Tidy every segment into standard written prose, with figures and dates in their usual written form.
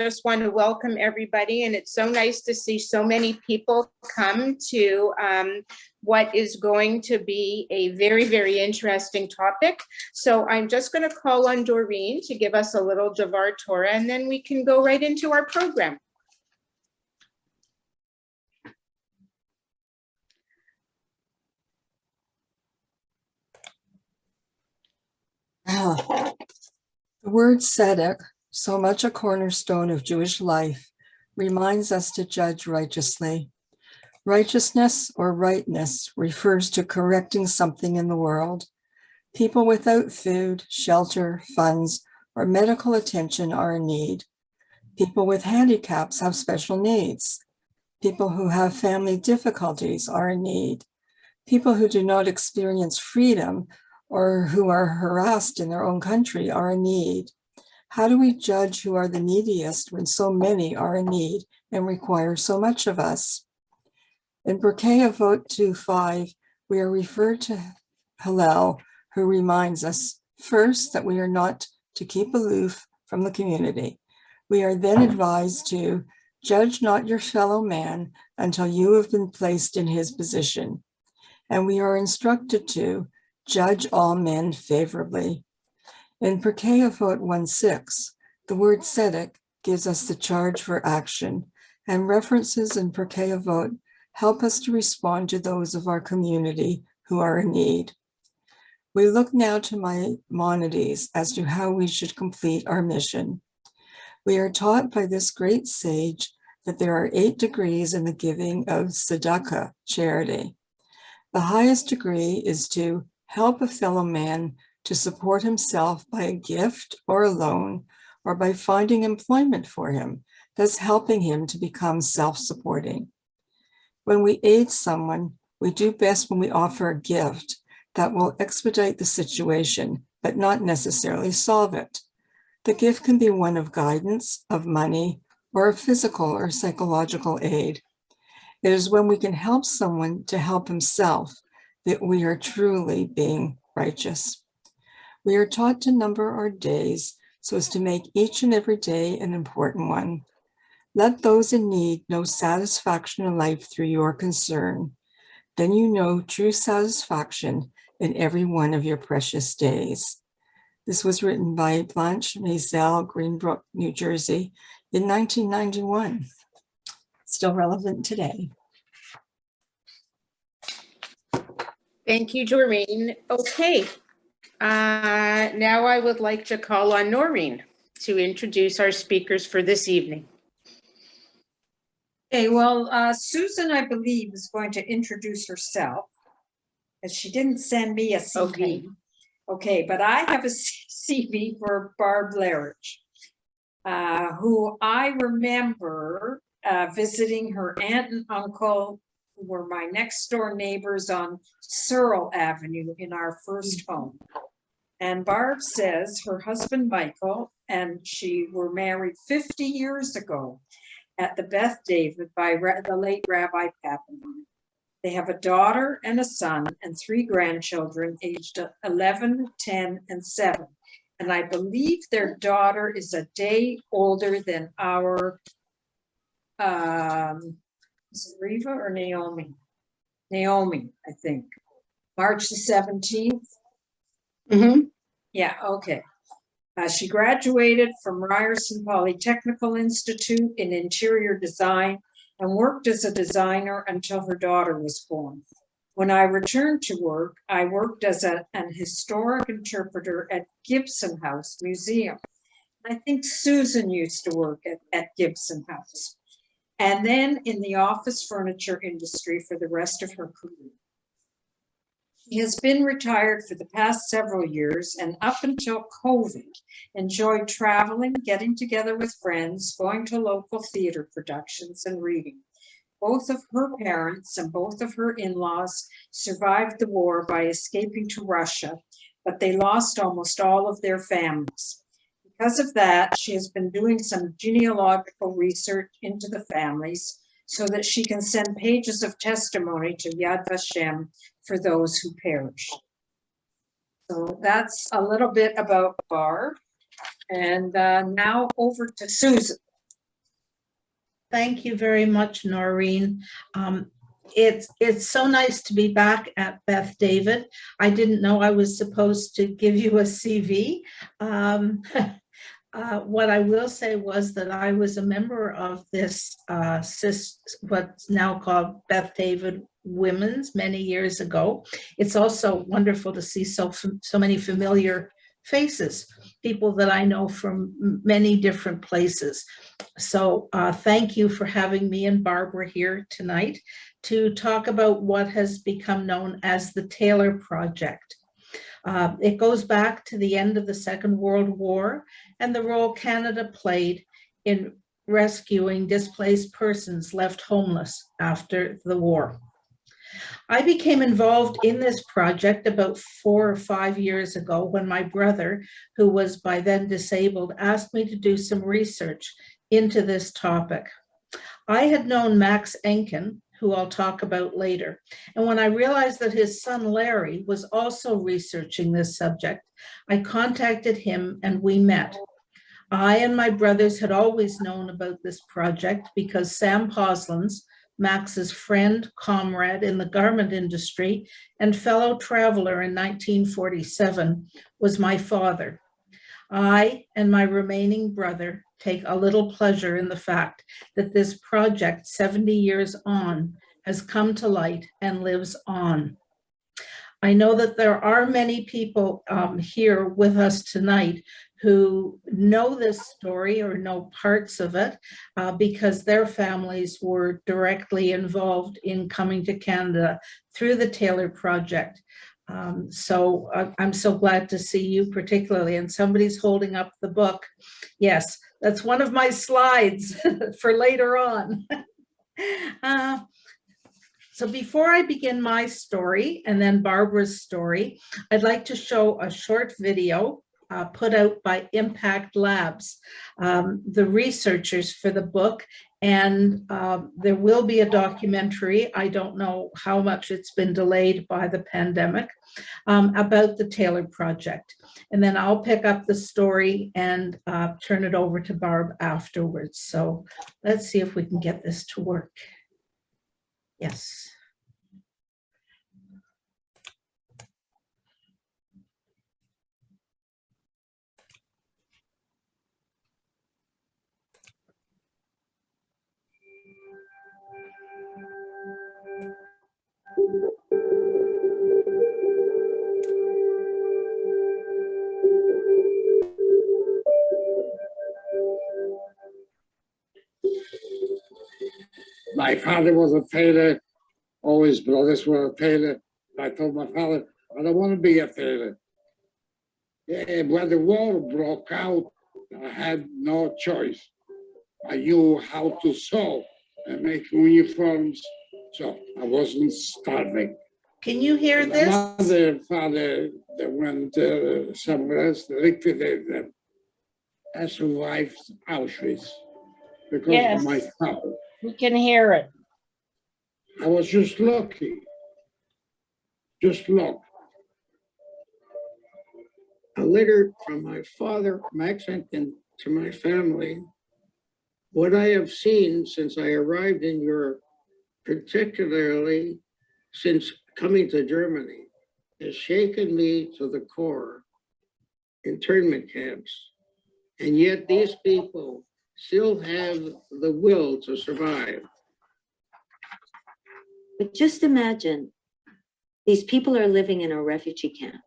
just want to welcome everybody, and it's so nice to see so many people come to what is going to be a very, very interesting topic. So I'm just going to call on Doreen to give us a little Devar Torah, and then we can go right into our program. The word tzedek, so much a cornerstone of Jewish life, reminds us to judge righteously. Righteousness or rightness refers to correcting something in the world. People without food, shelter, funds, or medical attention are in need. People with handicaps have special needs. People who have family difficulties are in need. People who do not experience freedom or who are harassed in their own country are in need. How do we judge who are the neediest when so many are in need and require so much of us? In Pirkei Avot 2:5, we are referred to Hillel, who reminds us, first, that we are not to keep aloof from the community. We are then advised to judge not your fellow man until you have been placed in his position. And we are instructed to judge all men favorably. In Pirkei Avot 1:6, the word tzedek gives us the charge for action, and references in Pirkei Avot help us to respond to those of our community who are in need. We look now to Maimonides as to how we should complete our mission. We are taught by this great sage that there are 8 degrees in the giving of tzedakah, charity. The highest degree is to help a fellow man to support himself by a gift or a loan, or by finding employment for him, thus helping him to become self-supporting. When we aid someone, we do best when we offer a gift that will expedite the situation, but not necessarily solve it. The gift can be one of guidance, of money, or of physical or psychological aid. It is when we can help someone to help himself that we are truly being righteous. We are taught to number our days so as to make each and every day an important one. Let those in need know satisfaction in life through your concern. Then you know true satisfaction in every one of your precious days. This was written by Blanche Maisel, Greenbrook, New Jersey, in 1991. Still relevant today. Thank you, Doreen. Okay, now I would like to call on Noreen to introduce our speakers for this evening. Okay, well, Susan, I believe, is going to introduce herself, as she didn't send me a CV. Okay, but I have a CV for Barb Lerech, who I remember visiting her aunt and uncle, who were my next door neighbors on Searle Avenue in our first home. And Barb says her husband, Michael, and she were married 50 years ago at the Beth David by the late Rabbi Pappenheim. They have a daughter and a son and 3 grandchildren aged 11, 10, and 7. And I believe their daughter is a day older than our, is it Riva or Naomi? Naomi, I think. March the 17th. Mm-hmm. Yeah, okay. She graduated from Ryerson Polytechnical Institute in interior design and worked as a designer until her daughter was born. When I returned to work, I worked as an historic interpreter at Gibson House Museum. I think Susan used to work at Gibson House. And then in the office furniture industry for the rest of her career. She has been retired for the past several years and up until COVID, enjoyed traveling, getting together with friends, going to local theater productions and reading. Both of her parents and both of her in-laws survived the war by escaping to Russia, but they lost almost all of their families. Because of that, she has been doing some genealogical research into the families so that she can send pages of testimony to Yad Vashem for those who perished. So that's a little bit about Barb. And now over to Susan. Thank you very much, Noreen. It's so nice to be back at Beth David. I didn't know I was supposed to give you a CV. What I will say was that I was a member of this what's now called Beth David Women's many years ago. It's also wonderful to see so many familiar faces, people that I know from many different places. So thank you for having me and Barbara here tonight to talk about what has become known as the Tailor Project. It goes back to the end of the Second World War and the role Canada played in rescuing displaced persons left homeless after the war. I became involved in this project about 4 or 5 years ago when my brother, who was by then disabled, asked me to do some research into this topic. I had known Max Enken, who I'll talk about later. And when I realized that his son Larry was also researching this subject, I contacted him and we met. I and my brothers had always known about this project because Sam Poslins, Max's friend, comrade in the garment industry, and fellow traveler in 1947, was my father. I and my remaining brother take a little pleasure in the fact that this project, 70 years on, has come to light and lives on. I know that there are many people here with us tonight who know this story or know parts of it because their families were directly involved in coming to Canada through the Tailor Project. So I'm so glad to see you particularly, and somebody's holding up the book. Yes, that's one of my slides for later on. So before I begin my story and then Barbara's story, I'd like to show a short video put out by Impact Labs, the researchers for the book. And there will be a documentary, I don't know how much it's been delayed by the pandemic, about the Tailor Project. And then I'll pick up the story and turn it over to Barb afterwards. So let's see if we can get this to work. Yes. My father was a tailor, all his brothers were a tailor. I told my father, I don't want to be a tailor. Yeah, when the war broke out, I had no choice. I knew how to sew and make uniforms, so I wasn't starving. Can you hear My this? father, they went somewhere else, liquidated them. I survived Auschwitz because Yes. of my father. We can hear it. I was just lucky. Just luck. A letter from my father, Max Enken, to my family. What I have seen since I arrived in Europe, particularly since coming to Germany, has shaken me to the core. Internment camps. And yet these people still have the will to survive. But just imagine, these people are living in a refugee camp.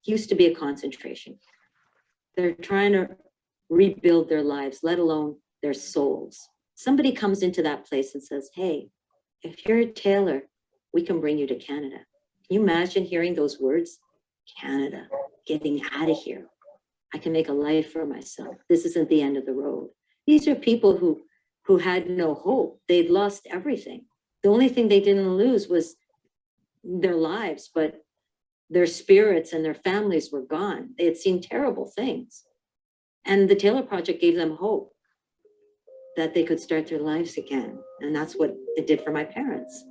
Used to be a concentration. They're trying to rebuild their lives, let alone their souls. Somebody comes into that place and says, hey, if you're a tailor, we can bring you to Canada. Can you imagine hearing those words? Canada, getting out of here. I can make a life for myself. This isn't the end of the road. These are people who had no hope. They'd lost everything. The only thing they didn't lose was their lives, but their spirits and their families were gone. They had seen terrible things. And the Tailor Project gave them hope that they could start their lives again. And that's what it did for my parents.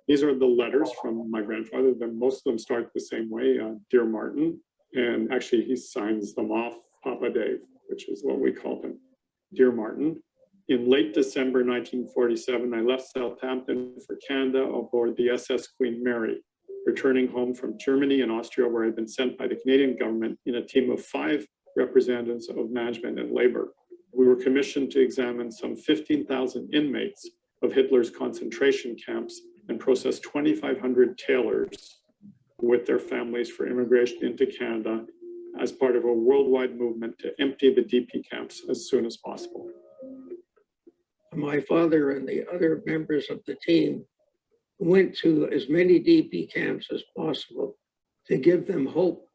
These are the letters from my grandfather. Most of them start the same way, Dear Martin. And actually he signs them off, Papa Dave, which is what we call him, Dear Martin. In late December 1947, I left Southampton for Canada aboard the SS Queen Mary, returning home from Germany and Austria, where I'd been sent by the Canadian government in a team of 5 representatives of management and labor. We were commissioned to examine some 15,000 inmates of Hitler's concentration camps and process 2,500 tailors with their families for immigration into Canada as part of a worldwide movement to empty the DP camps as soon as possible. My father and the other members of the team went to as many DP camps as possible to give them hope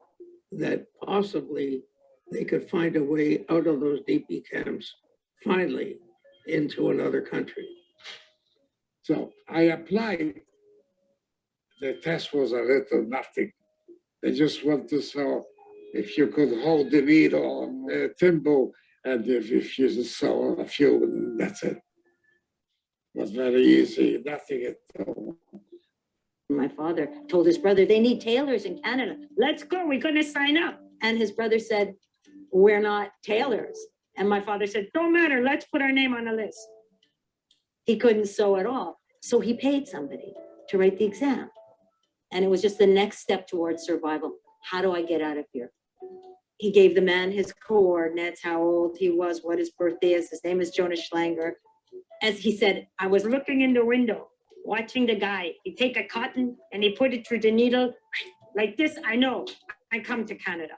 that possibly they could find a way out of those DP camps, finally, into another country. So I applied. The test was a little nothing. They just want to know if you could hold the needle on the thimble, and if you saw a few, that's it. It was very easy, nothing at all. My father told his brother, they need tailors in Canada. Let's go, we're gonna sign up. And his brother said, we're not tailors. And my father said, don't matter, let's put our name on the list. He couldn't sew at all. So he paid somebody to write the exam. And it was just the next step towards survival. How do I get out of here? He gave the man his coordinates, how old he was, what his birthday is. His name is Jonas Schlanger. As he said, I was looking in the window, watching the guy. He take a cotton and he put it through the needle like this. I know, I come to Canada.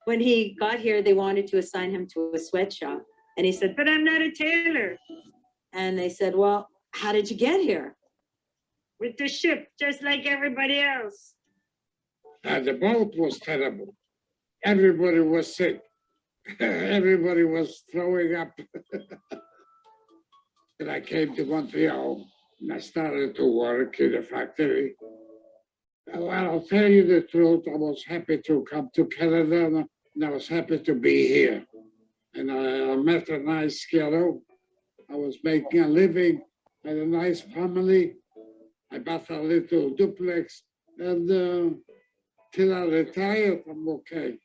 When he got here, they wanted to assign him to a sweatshop. And he said, but I'm not a tailor. And they said, well, how did you get here? With the ship, just like everybody else. The boat was terrible. Everybody was sick. Everybody was throwing up. And I came to Montreal and I started to work in a factory. Well, I'll tell you the truth, I was happy to come to Canada and I was happy to be here. And I met a nice girl. I was making a living, had a nice family. I bought a little duplex, and till I retired, I'm okay.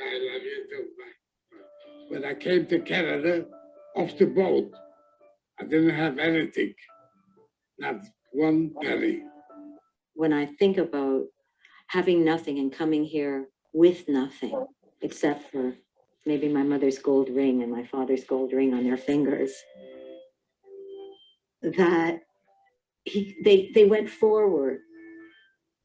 I love you too. When I came to Canada, off the boat, I didn't have anything, not one penny. When I think about having nothing and coming here with nothing, except for maybe my mother's gold ring and my father's gold ring on their fingers, that they went forward.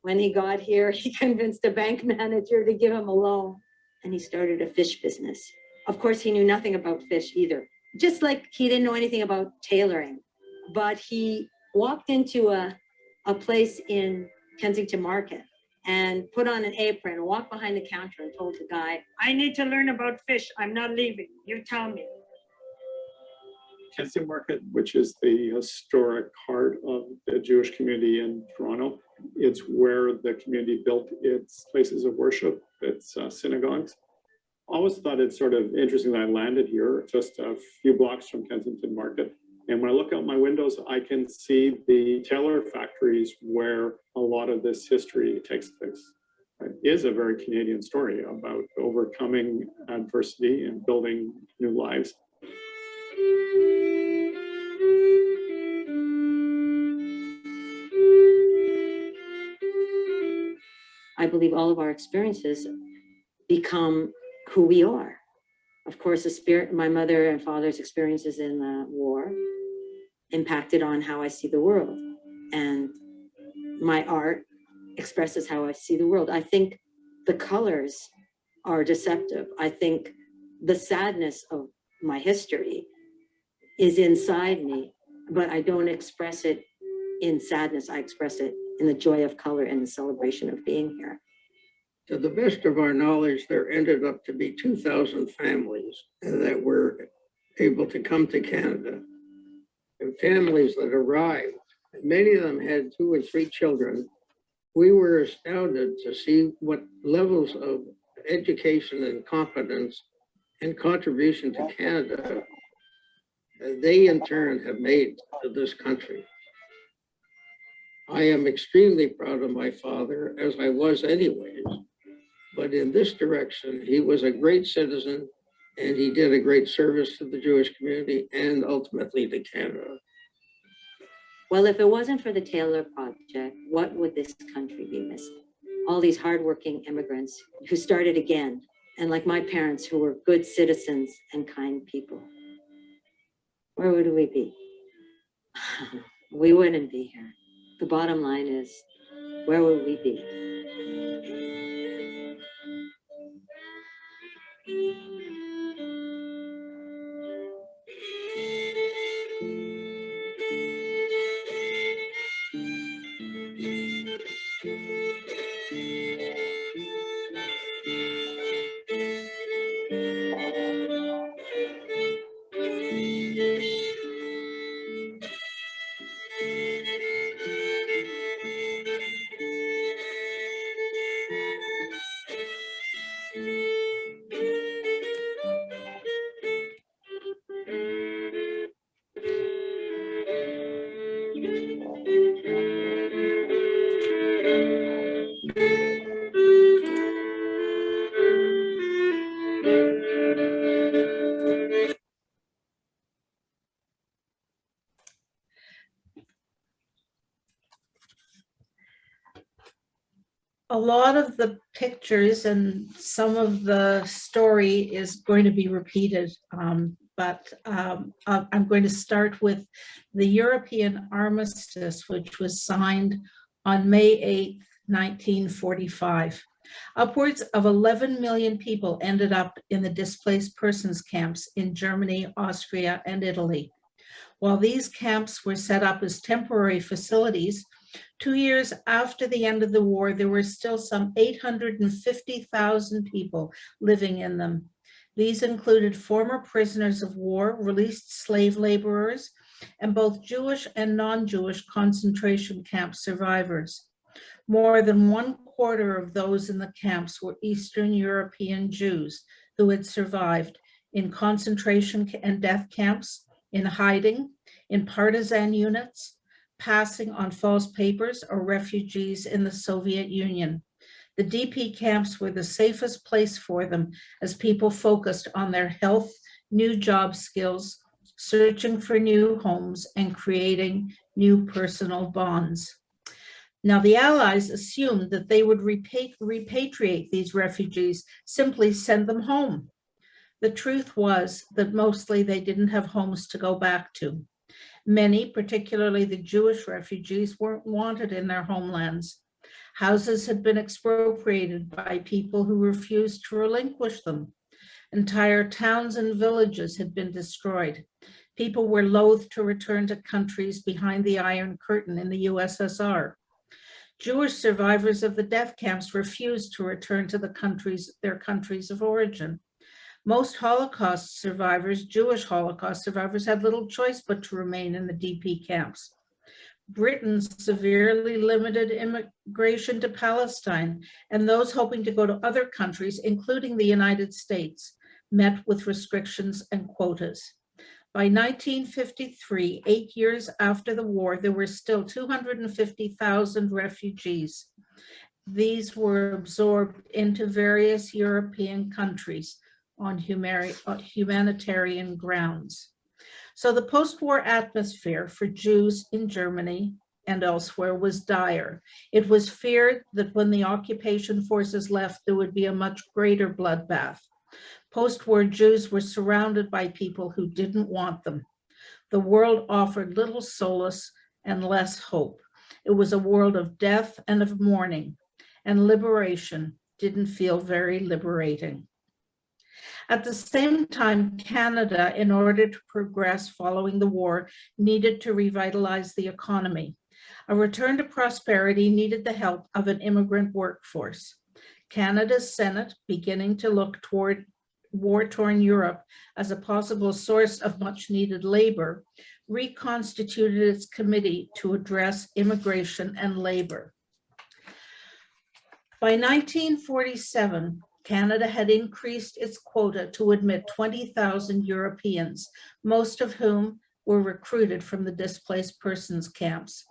When he got here, he convinced a bank manager to give him a loan, and he started a fish business. Of course, he knew nothing about fish either, just like he didn't know anything about tailoring. But he walked into a place in Kensington Market and put on an apron, walked behind the counter and told the guy, I need to learn about fish. I'm not leaving. You tell me. Kensington Market, which is the historic heart of the Jewish community in Toronto. It's where the community built its places of worship, its synagogues. Always thought it's sort of interesting that I landed here, just a few blocks from Kensington Market. And when I look out my windows, I can see the Tailor factories where a lot of this history takes place. It is a very Canadian story about overcoming adversity and building new lives. I believe all of our experiences become who we are. Of course, my mother and father's experiences in the war impacted on how I see the world. And my art expresses how I see the world. I think the colors are deceptive. I think the sadness of my history is inside me, but I don't express it in sadness. I express it in the joy of color and the celebration of being here. To the best of our knowledge, there ended up to be 2,000 families that were able to come to Canada, and families that arrived. Many of them had 2 or 3 children. We were astounded to see what levels of education and competence and contribution to Canada they in turn have made to this country. I am extremely proud of my father, as I was anyways, but in this direction, he was a great citizen. and he did a great service to the Jewish community and ultimately to Canada. Well, if it wasn't for the Tailor Project, what would this country be missing? All these hardworking immigrants who started again, and like my parents, who were good citizens and kind people. Where would we be? We wouldn't be here. The bottom line is, where would we be? A lot of the pictures and some of the story is going to be repeated, but I'm going to start with the European Armistice, which was signed on May 8th, 1945. Upwards of 11 million people ended up in the displaced persons camps in Germany, Austria, and Italy. While these camps were set up as temporary facilities, 2 years after the end of the war, there were still some 850,000 people living in them. These included former prisoners of war, released slave laborers, and both Jewish and non-Jewish concentration camp survivors. More than 1/4 of those in the camps were Eastern European Jews who had survived in concentration and death camps, in hiding, in partisan units, passing on false papers, or refugees in the Soviet Union. The DP camps were the safest place for them as people focused on their health, new job skills, searching for new homes, and creating new personal bonds. Now, the Allies assumed that they would repatriate these refugees, simply send them home. The truth was that mostly they didn't have homes to go back to. Many, particularly the Jewish refugees, weren't wanted in their homelands. Houses had been expropriated by people who refused to relinquish them. Entire towns and villages had been destroyed. People were loath to return to countries behind the Iron Curtain in the USSR. Jewish survivors of the death camps refused to return to their countries of origin. Most Holocaust survivors, Jewish Holocaust survivors, had little choice but to remain in the DP camps. Britain severely limited immigration to Palestine, and those hoping to go to other countries, including the United States, met with restrictions and quotas. By 1953, 8 years after the war, there were still 250,000 refugees. These were absorbed into various European countries on humanitarian grounds. So the post-war atmosphere for Jews in Germany and elsewhere was dire. It was feared that when the occupation forces left, there would be a much greater bloodbath. Post-war Jews were surrounded by people who didn't want them. The world offered little solace and less hope. It was a world of death and of mourning, and liberation didn't feel very liberating. At the same time, Canada, in order to progress following the war, needed to revitalize the economy. A return to prosperity needed the help of an immigrant workforce. Canada's Senate, beginning to look toward war-torn Europe as a possible source of much-needed labor, reconstituted its committee to address immigration and labor. By 1947, Canada had increased its quota to admit 20,000 Europeans, most of whom were recruited from the displaced persons camps.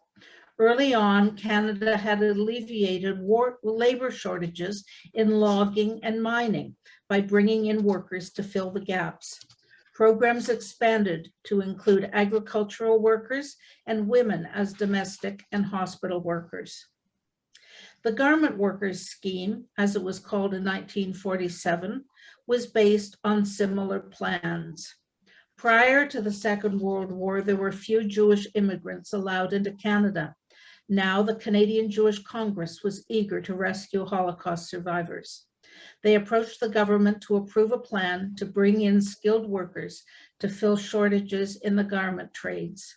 Early on, Canada had alleviated labor shortages in logging and mining by bringing in workers to fill the gaps. Programs expanded to include agricultural workers and women as domestic and hospital workers. The Garment Workers Scheme, as it was called in 1947, was based on similar plans. Prior to the Second World War, there were few Jewish immigrants allowed into Canada. Now, the Canadian Jewish Congress was eager to rescue Holocaust survivors. They approached the government to approve a plan to bring in skilled workers to fill shortages in the garment trades.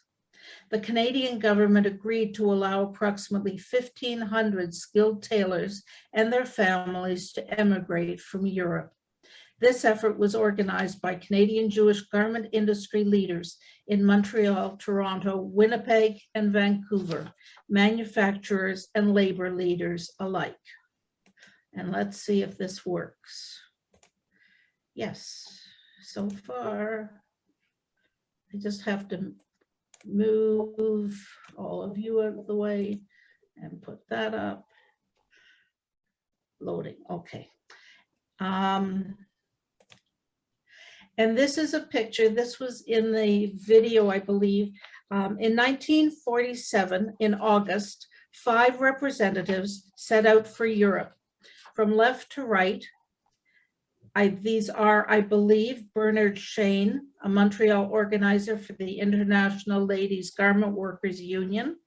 The Canadian government agreed to allow approximately 1,500 skilled tailors and their families to emigrate from Europe. This effort was organized by Canadian Jewish garment industry leaders in Montreal, Toronto, Winnipeg, and Vancouver, manufacturers and labor leaders alike. And let's see if this works. Yes, so far, I just have to move all of you out of the way and put that up. Loading, okay. And this is a picture, this was in the video, I believe. In 1947, in August, 5 representatives set out for Europe. From left to right, these are, I believe, Bernard Shane, a Montreal organizer for the International Ladies Garment Workers Union.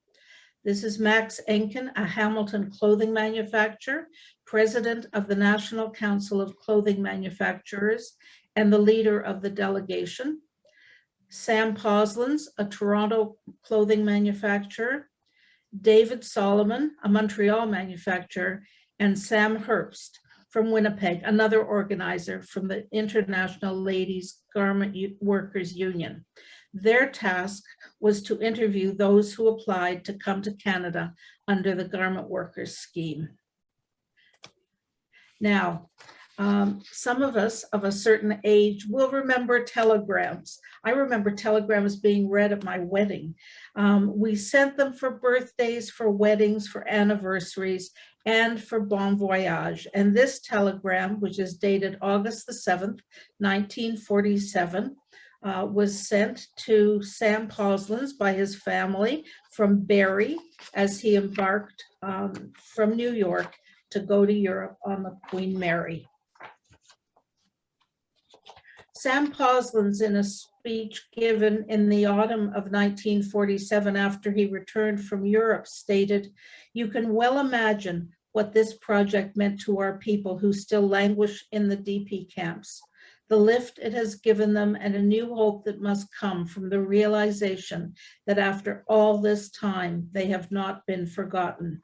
This is Max Enken, a Hamilton clothing manufacturer, president of the National Council of Clothing Manufacturers, and the leader of the delegation. Sam Poslins, a Toronto clothing manufacturer. David Solomon, a Montreal manufacturer, and Sam Herbst from Winnipeg, another organizer from the International Ladies Garment Workers Union. Their task was to interview those who applied to come to Canada under the Garment Workers Scheme. Now, some of us of a certain age will remember telegrams. I remember telegrams being read at my wedding. We sent them for birthdays, for weddings, for anniversaries, and for bon voyage. And this telegram, which is dated August the 7th, 1947, was sent to Sam Poslins by his family from Barrie as he embarked from New York to go to Europe on the Queen Mary. Sam Poslins, in a speech given in the autumn of 1947 after he returned from Europe, stated, "You can well imagine what this project meant to our people who still languish in the DP camps, the lift it has given them and a new hope that must come from the realization that after all this time, they have not been forgotten."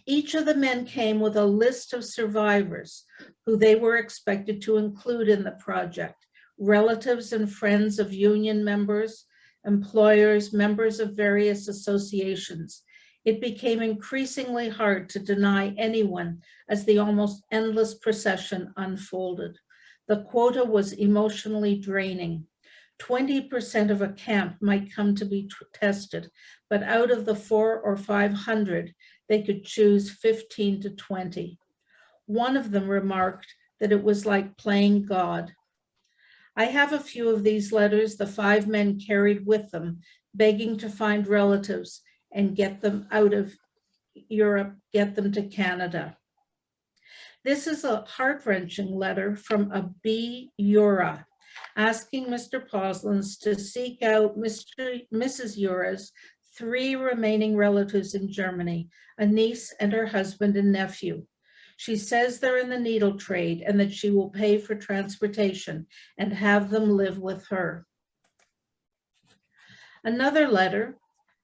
Each of the men came with a list of survivors who they were expected to include in the project, relatives and friends of union members, employers, members of various associations. It became increasingly hard to deny anyone as the almost endless procession unfolded. The quota was emotionally draining. 20% of a camp might come to be tested, but out of the 400 or 500, they could choose 15 to 20. One of them remarked that it was like playing God. I have a few of these letters the 5 men carried with them, begging to find relatives and get them out of Europe, get them to Canada. This is a heart-wrenching letter from a B. Ura, asking Mr. Poslins to seek out Mrs. Ura's 3 remaining relatives in Germany, a niece and her husband and nephew. She says they're in the needle trade and that she will pay for transportation and have them live with her. Another letter,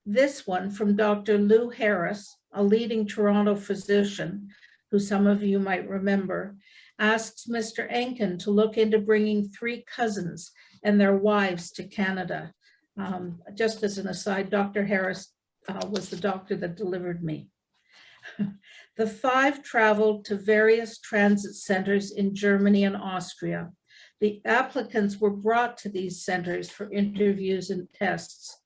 this one from Dr. Lou Harris, a leading Toronto physician, who some of you might remember, asks Mr. Enken to look into bringing 3 cousins and their wives to Canada. Just as an aside, Dr. Harris was the doctor that delivered me. The 5 traveled to various transit centers in Germany and Austria. The applicants were brought to these centers for interviews and tests.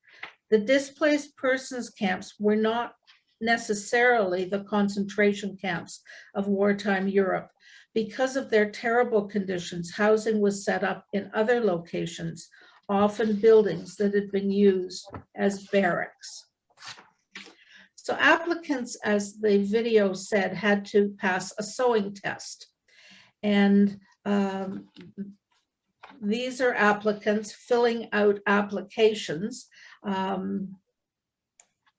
The displaced persons camps were not necessarily the concentration camps of wartime Europe. Because of their terrible conditions, housing was set up in other locations, often buildings that had been used as barracks. So applicants, as the video said, had to pass a sewing test. And these are applicants filling out applications.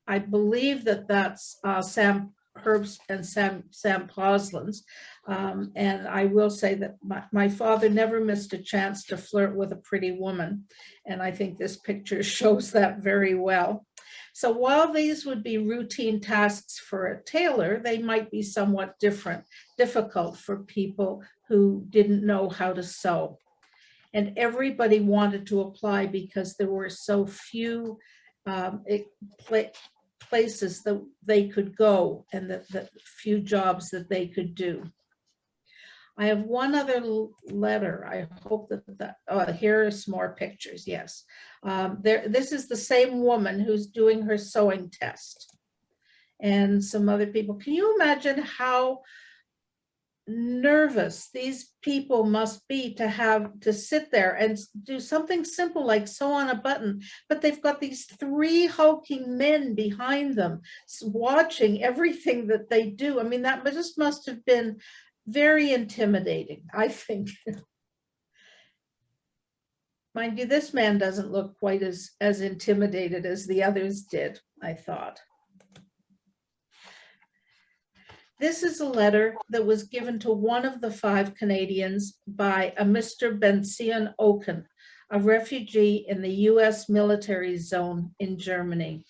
I believe that that's Sam Herbst and Sam Poslin's. And I will say that my father never missed a chance to flirt with a pretty woman. And I think this picture shows that very well. So while these would be routine tasks for a tailor, they might be somewhat difficult for people who didn't know how to sew. And everybody wanted to apply because there were so few places that they could go and the few jobs that they could do. I have one other letter. I hope that here are some more pictures. Yes, this is the same woman who's doing her sewing test, and some other people. Can you imagine how nervous these people must be to have to sit there and do something simple like sew on a button, but they've got these 3 hulking men behind them watching everything that they do. I mean, that just must have been very intimidating, I think. Mind you, this man doesn't look quite as intimidated as the others did, I thought. This is a letter that was given to one of the 5 Canadians by a Mr. Benzion Oken, a refugee in the US military zone in Germany.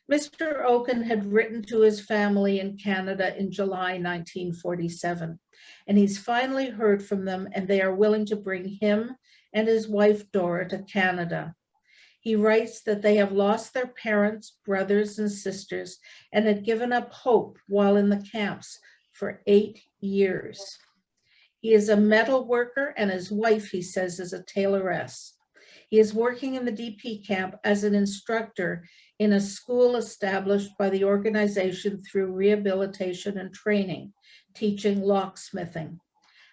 Mr. Oken had written to his family in Canada in July 1947, and he's finally heard from them, and they are willing to bring him and his wife Dora to Canada. He writes that they have lost their parents, brothers, and sisters, and had given up hope while in the camps for 8 years. He is a metal worker, and his wife, he says, is a tailoress. He is working in the DP camp as an instructor in a school established by the organization through rehabilitation and training, teaching locksmithing.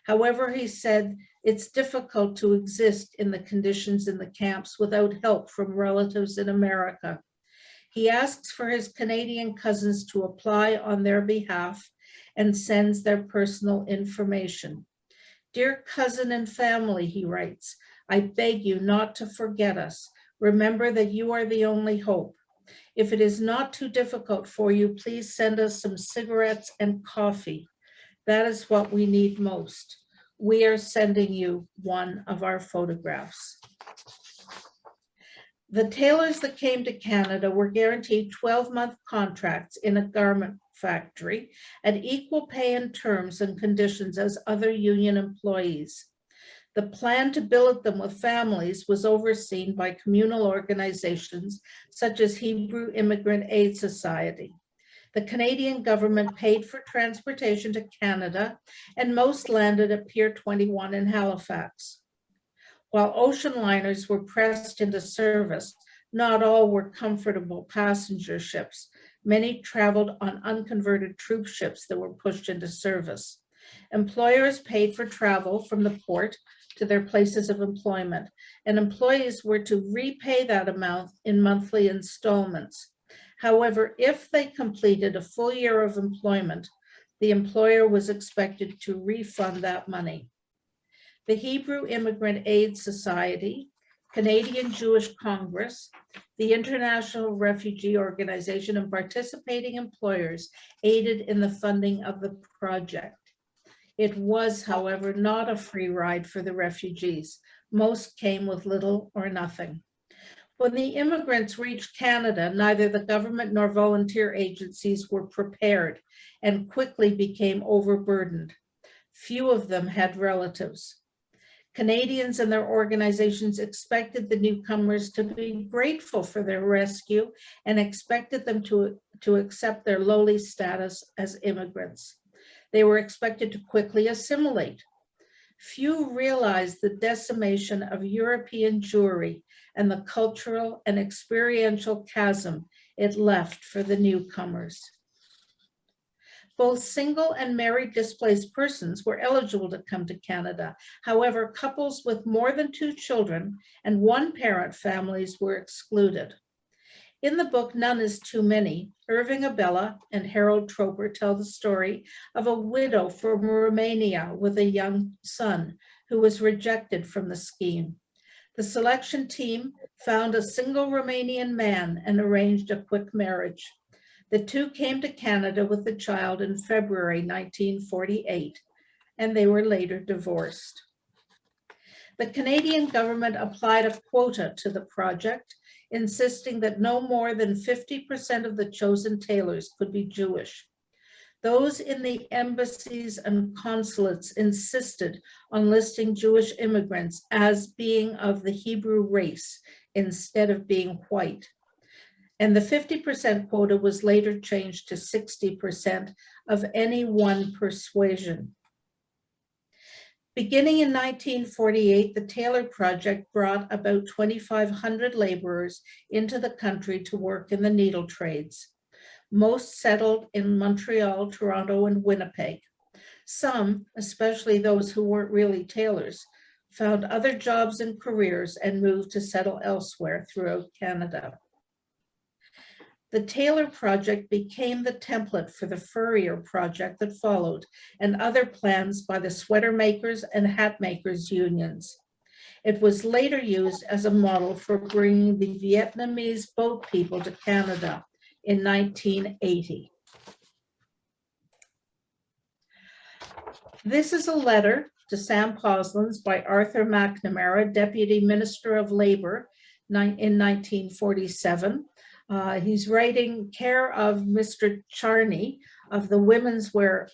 However, he said it's difficult to exist in the conditions in the camps without help from relatives in America. He asks for his Canadian cousins to apply on their behalf and sends their personal information. Dear cousin and family, he writes, I beg you not to forget us. Remember that you are the only hope. If it is not too difficult for you, please send us some cigarettes and coffee. That is what we need most. We are sending you one of our photographs. The tailors that came to Canada were guaranteed 12-month contracts in a garment factory at equal pay and terms and conditions as other union employees. The plan to billet them with families was overseen by communal organizations such as Hebrew Immigrant Aid Society. The Canadian government paid for transportation to Canada, and most landed at Pier 21 in Halifax. While ocean liners were pressed into service, not all were comfortable passenger ships. Many traveled on unconverted troop ships that were pushed into service. Employers paid for travel from the port to their places of employment, and employees were to repay that amount in monthly installments. However, if they completed a full year of employment, the employer was expected to refund that money. The Hebrew Immigrant Aid Society, Canadian Jewish Congress, the International Refugee Organization, and participating employers aided in the funding of the project. It was, however, not a free ride for the refugees. Most came with little or nothing. When the immigrants reached Canada, neither the government nor volunteer agencies were prepared and quickly became overburdened. Few of them had relatives. Canadians and their organizations expected the newcomers to be grateful for their rescue and expected them to accept their lowly status as immigrants. They were expected to quickly assimilate. Few realize the decimation of European Jewry and the cultural and experiential chasm it left for the newcomers. Both single and married displaced persons were eligible to come to Canada. However, couples with more than 2 children and one-parent families were excluded. In the book, None is Too Many, Irving Abella and Harold Troper tell the story of a widow from Romania with a young son who was rejected from the scheme. The selection team found a single Romanian man and arranged a quick marriage. The two came to Canada with the child in February 1948, and they were later divorced. The Canadian government applied a quota to the project, insisting that no more than 50% of the chosen tailors could be Jewish. Those in the embassies and consulates insisted on listing Jewish immigrants as being of the Hebrew race instead of being white. And the 50% quota was later changed to 60% of any one persuasion. Beginning in 1948, the Tailor Project brought about 2,500 laborers into the country to work in the needle trades. Most settled in Montreal, Toronto, and Winnipeg. Some, especially those who weren't really tailors, found other jobs and careers and moved to settle elsewhere throughout Canada. The Tailor Project became the template for the Furrier Project that followed, and other plans by the sweater makers and hat makers unions. It was later used as a model for bringing the Vietnamese boat people to Canada in 1980. This is a letter to Sam Poslins by Arthur McNamara, Deputy Minister of Labor in 1947. He's writing care of Mr. Charney of the Women's Wear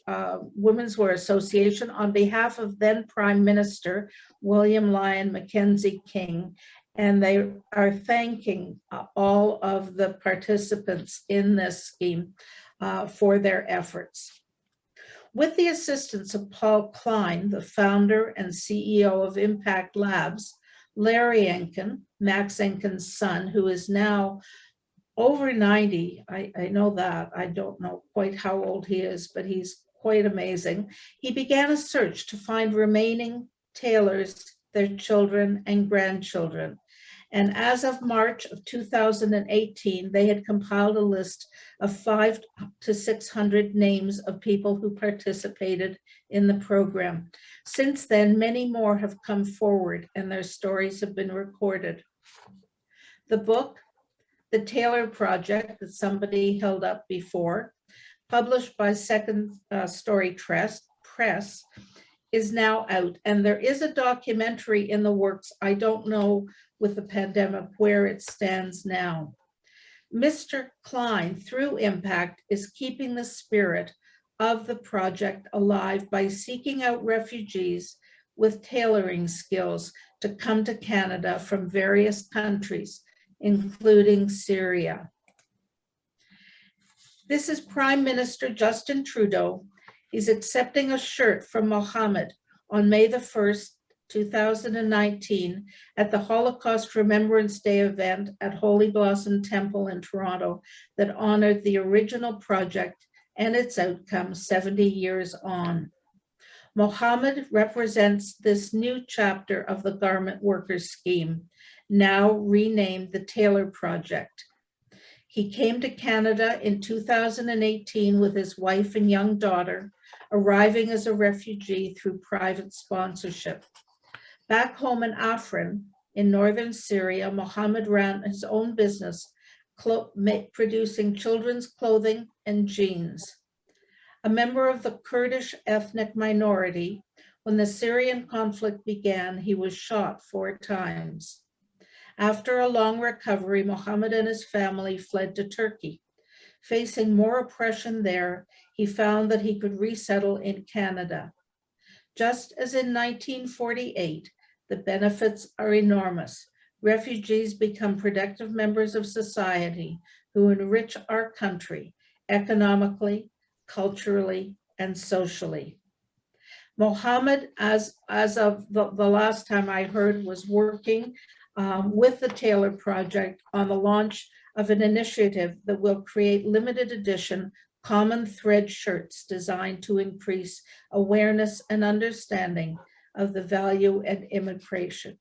Association on behalf of then Prime Minister William Lyon Mackenzie King, and they are thanking all of the participants in this scheme for their efforts. With the assistance of Paul Klein, the founder and CEO of Impact Labs, Larry Enkin, Max Enkin's son, who is now over 90, I know that. I don't know quite how old he is, but he's quite amazing. He began a search to find remaining tailors, their children and grandchildren. And as of March of 2018, they had compiled a list of 500 to 600 names of people who participated in the program. Since then, many more have come forward and their stories have been recorded. The book, The Tailor Project, that somebody held up before, published by Second Story Press, is now out. And there is a documentary in the works. I don't know with the pandemic where it stands now. Mr. Klein, through Impact, is keeping the spirit of the project alive by seeking out refugees with tailoring skills to come to Canada from various countries, including Syria. This is Prime Minister Justin Trudeau. He's accepting a shirt from Mohammed on May the 1st, 2019 at the Holocaust Remembrance Day event at Holy Blossom Temple in Toronto that honored the original project and its outcome 70 years on. Mohammed represents this new chapter of the Garment Workers Scheme, now renamed the Tailor Project. He came to Canada in 2018 with his wife and young daughter, arriving as a refugee through private sponsorship. Back home in Afrin, in northern Syria, Mohammed ran his own business, producing children's clothing and jeans. A member of the Kurdish ethnic minority, when the Syrian conflict began, he was shot 4 times. After a long recovery, Mohammed and his family fled to Turkey. Facing more oppression there, he found that he could resettle in Canada. Just as in 1948, the benefits are enormous. Refugees become productive members of society who enrich our country economically, culturally, and socially. Mohammed, as of the last time I heard, was working with the Tailor Project on the launch of an initiative that will create limited edition common thread shirts designed to increase awareness and understanding of the value of immigration.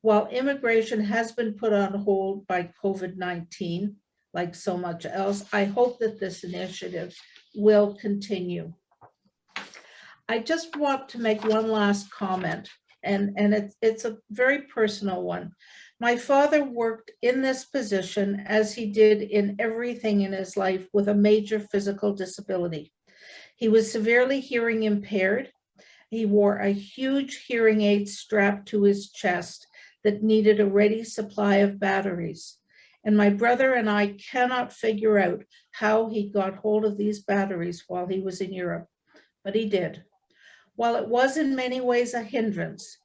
While immigration has been put on hold by COVID-19, like so much else, I hope that this initiative will continue. I just want to make one last comment, and it's a very personal one. My father worked in this position, as he did in everything in his life, with a major physical disability. He was severely hearing impaired. He wore a huge hearing aid strapped to his chest that needed a ready supply of batteries. And my brother and I cannot figure out how he got hold of these batteries while he was in Europe, but he did. While it was in many ways a hindrance,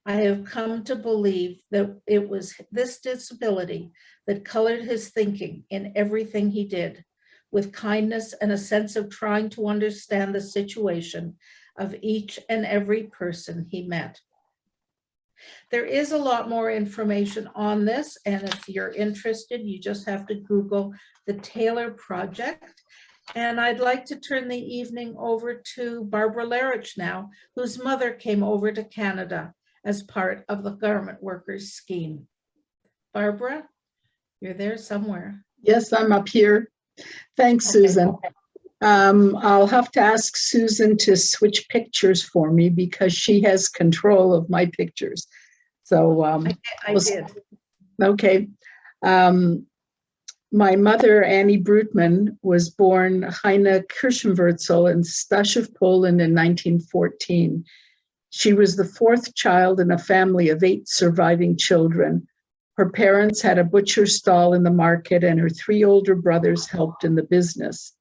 I have come to believe that it was this disability that colored his thinking in everything he did, with kindness and a sense of trying to understand the situation of each and every person he met. There is a lot more information on this, and if you're interested, you just have to Google the Tailor Project. And I'd like to turn the evening over to Barbara Lerech now, whose mother came over to Canada as part of the garment workers scheme. Barbara, you're there somewhere. Yes, I'm up here. Thanks, Okay. Susan. I'll have to ask Susan to switch pictures for me because she has control of my pictures. So I did. okay. My mother, Annie Brutman, was born Heine Kirchenwurzel in Staszów, Poland in 1914. She was the fourth child in a family of 8 surviving children. Her parents had a butcher stall in the market, and her 3 older brothers helped in the business.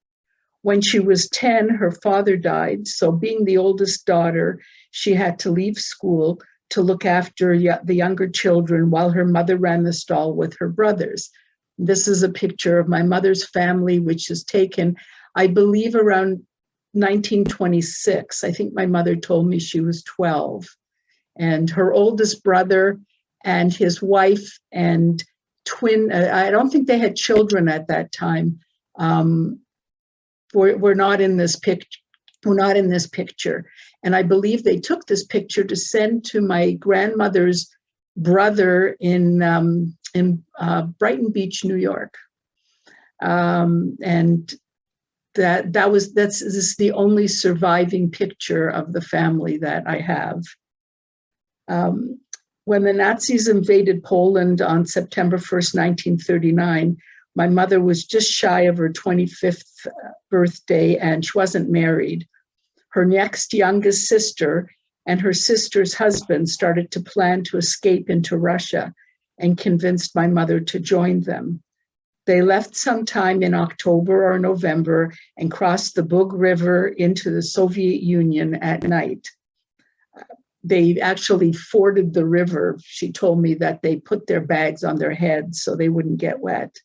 When she was 10, her father died, so being the oldest daughter, she had to leave school to look after the younger children while her mother ran the stall with her brothers. This is a picture of my mother's family, which is taken, I believe, around 1926. I think my mother told me she was 12. And her oldest brother and his wife and twin, I don't think they had children at that time, were not in this picture. We're not in this picture. And I believe they took this picture to send to my grandmother's brother in Brighton Beach, New York. And this is the only surviving picture of the family that I have. When the Nazis invaded Poland on September 1st, 1939, my mother was just shy of her 25th birthday, and she wasn't married. Her next youngest sister and her sister's husband started to plan to escape into Russia and convinced my mother to join them. They left sometime in October or November and crossed the Bug River into the Soviet Union at night. They actually forded the river. She told me that they put their bags on their heads so they wouldn't get wet.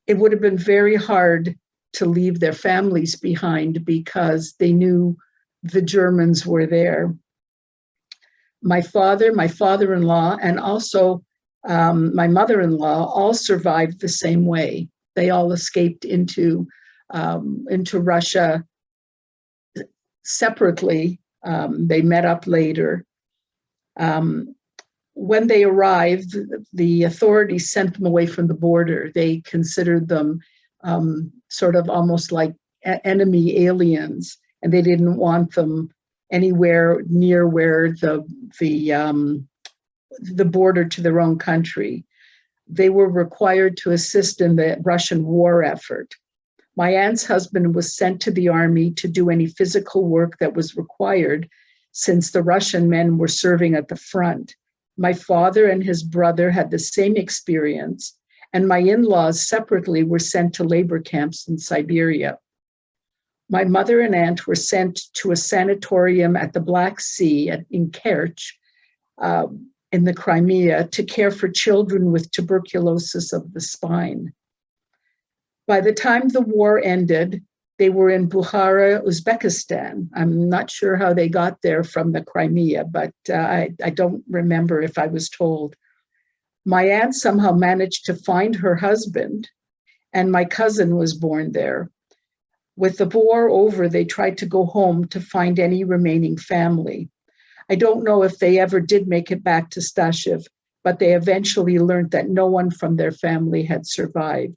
It would have been very hard to leave their families behind because they knew the Germans were there. My father, my father-in-law, and also my mother-in-law all survived the same way. They all escaped into Russia separately. They met up later. When they arrived, the authorities sent them away from the border. They considered them sort of almost like enemy aliens, and they didn't want them anywhere near where the border to their own country. They were required to assist in the Russian war effort. My aunt's husband was sent to the army to do any physical work that was required since the Russian men were serving at the front. My father and his brother had the same experience, and my in-laws separately were sent to labor camps in Siberia. My mother and aunt were sent to a sanatorium at the Black Sea in Kerch, in the Crimea, to care for children with tuberculosis of the spine. By the time the war ended, They were in Bukhara, Uzbekistan. I'm not sure how they got there from the Crimea, but I don't remember if I was told. My aunt somehow managed to find her husband, and my cousin was born there. With the war over, they tried to go home to find any remaining family. I don't know if they ever did make it back to Stashev, but they eventually learned that no one from their family had survived.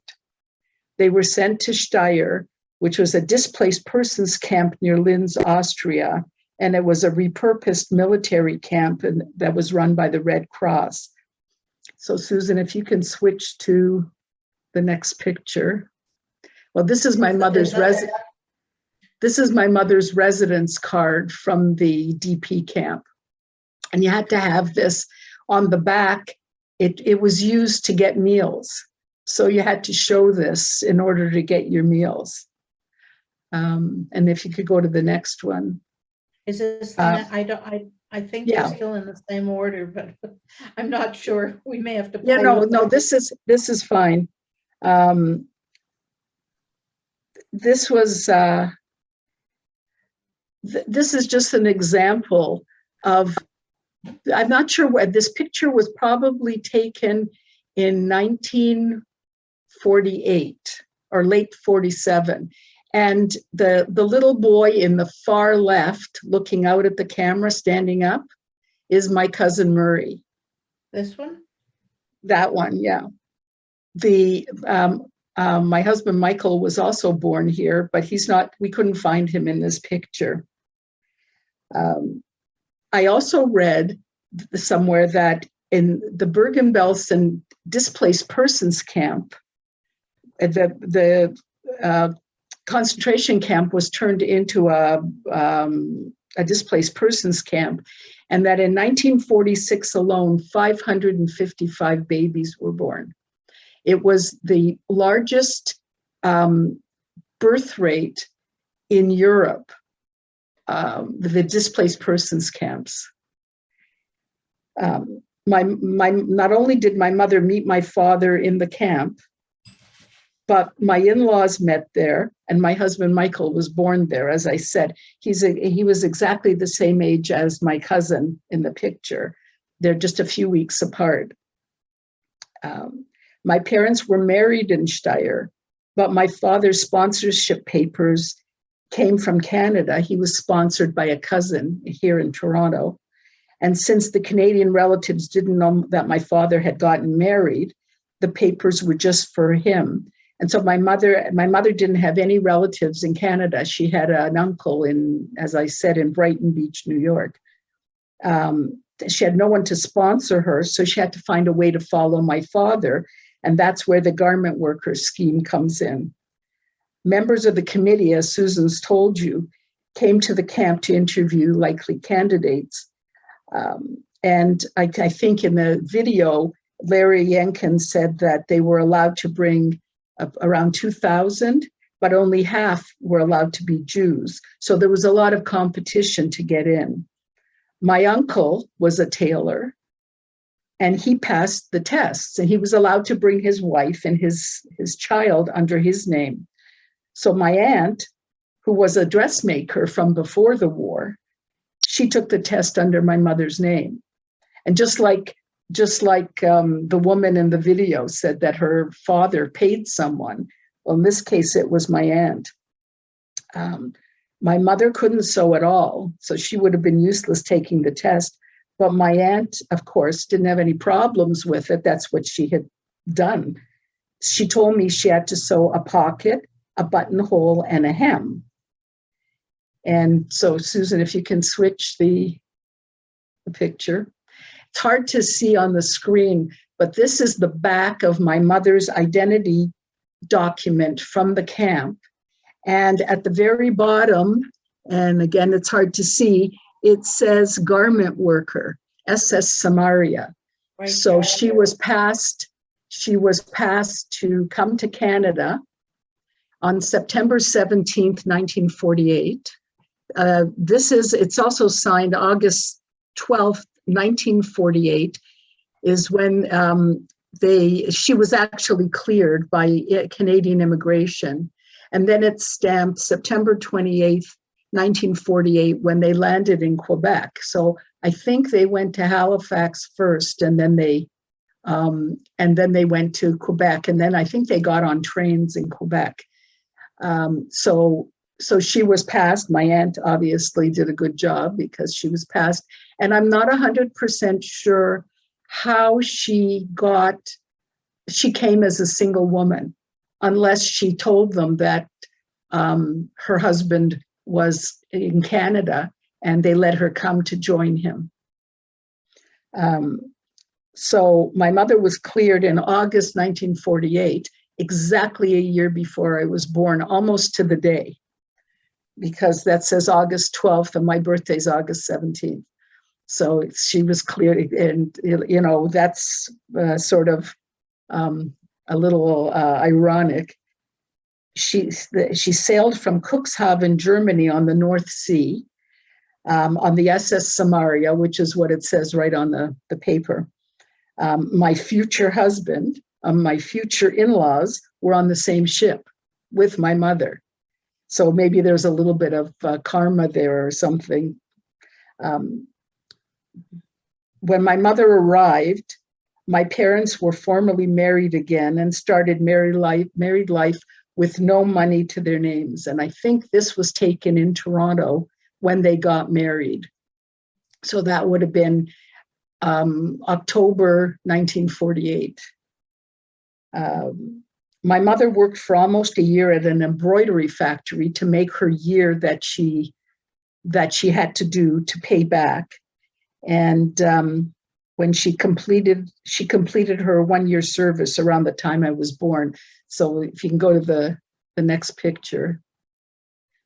They were sent to Steyr, which was a displaced persons camp near Linz, Austria, and it was a repurposed military camp that was run by the Red Cross. So Susan, if you can switch to the next picture. Well, this is my mother's residence card from the DP camp. And you had to have this on the back. It was used to get meals. So you had to show this in order to get your meals. And if you could go to the next one. Is this, I think yeah. they're still in the same order, but I'm not sure. We may have to. Yeah, no, this is fine. This was, this is just an example of, I'm not sure where this picture was probably taken in 1948 or late 47. And the little boy in the far left, looking out at the camera, standing up, is my cousin Murray. This one? That one, yeah. My husband Michael was also born here, but he's not, we couldn't find him in this picture. I also read somewhere that in the Bergen-Belsen displaced persons camp, the concentration camp was turned into a displaced persons camp, and that in 1946 alone, 555 babies were born. It was the largest birth rate in Europe, the displaced persons camps. Not only did my mother meet my father in the camp, but my in-laws met there, and my husband Michael was born there. As I said, he was exactly the same age as my cousin in the picture. They're just a few weeks apart. My parents were married in Steyr, but my father's sponsorship papers came from Canada. He was sponsored by a cousin here in Toronto. And since the Canadian relatives didn't know that my father had gotten married, the papers were just for him. And so my mother didn't have any relatives in Canada. She had an uncle in, as I said, in Brighton Beach, New York. She had no one to sponsor her, so she had to find a way to follow my father. And that's where the garment worker scheme comes in. Members of the committee, as Susan's told you, came to the camp to interview likely candidates. And I think in the video, Larry Yenkin said that they were allowed to bring around 2,000, but only half were allowed to be Jews. So there was a lot of competition to get in. My uncle was a tailor, and he passed the tests, and he was allowed to bring his wife and his child under his name. So my aunt, who was a dressmaker from before the war, she took the test under my mother's name. And just like the woman in the video said that her father paid someone, well, in this case, it was my aunt. My mother couldn't sew at all, so she would have been useless taking the test. But my aunt, of course, didn't have any problems with it. That's what she had done. She told me she had to sew a pocket, a buttonhole, and a hem. And so, Susan, if you can switch the picture. It's hard to see on the screen, but this is the back of my mother's identity document from the camp. And at the very bottom, and again, it's hard to see, it says garment worker, SS Samaria. Right. So she was passed to come to Canada on September 17th, 1948. It's also signed August 12th, 1948 is when she was actually cleared by Canadian immigration. And then it's stamped September 28th, 1948, when they landed in Quebec. So I think they went to Halifax first, and then they went to Quebec, and then I think they got on trains in Quebec. So she was passed. My aunt obviously did a good job because she was passed. And I'm not 100% sure how she came as a single woman, unless she told them that her husband was in Canada and they let her come to join him. So my mother was cleared in August 1948, exactly a year before I was born, almost to the day, because that says August 12th and my birthday's August 17th. So she was cleared, and that's sort of a little ironic. She sailed from Cuxhaven, Germany, on the North Sea, on the SS Samaria, which is what it says right on the paper. My future husband, my future in-laws were on the same ship with my mother. So maybe there's a little bit of karma there or something. When my mother arrived, my parents were formally married again and started married life with no money to their names. And I think this was taken in Toronto when they got married. So that would have been October 1948. My mother worked for almost a year at an embroidery factory to make her year that she had to do to pay back. And when she completed her 1-year service around the time I was born. So if you can go to the next picture,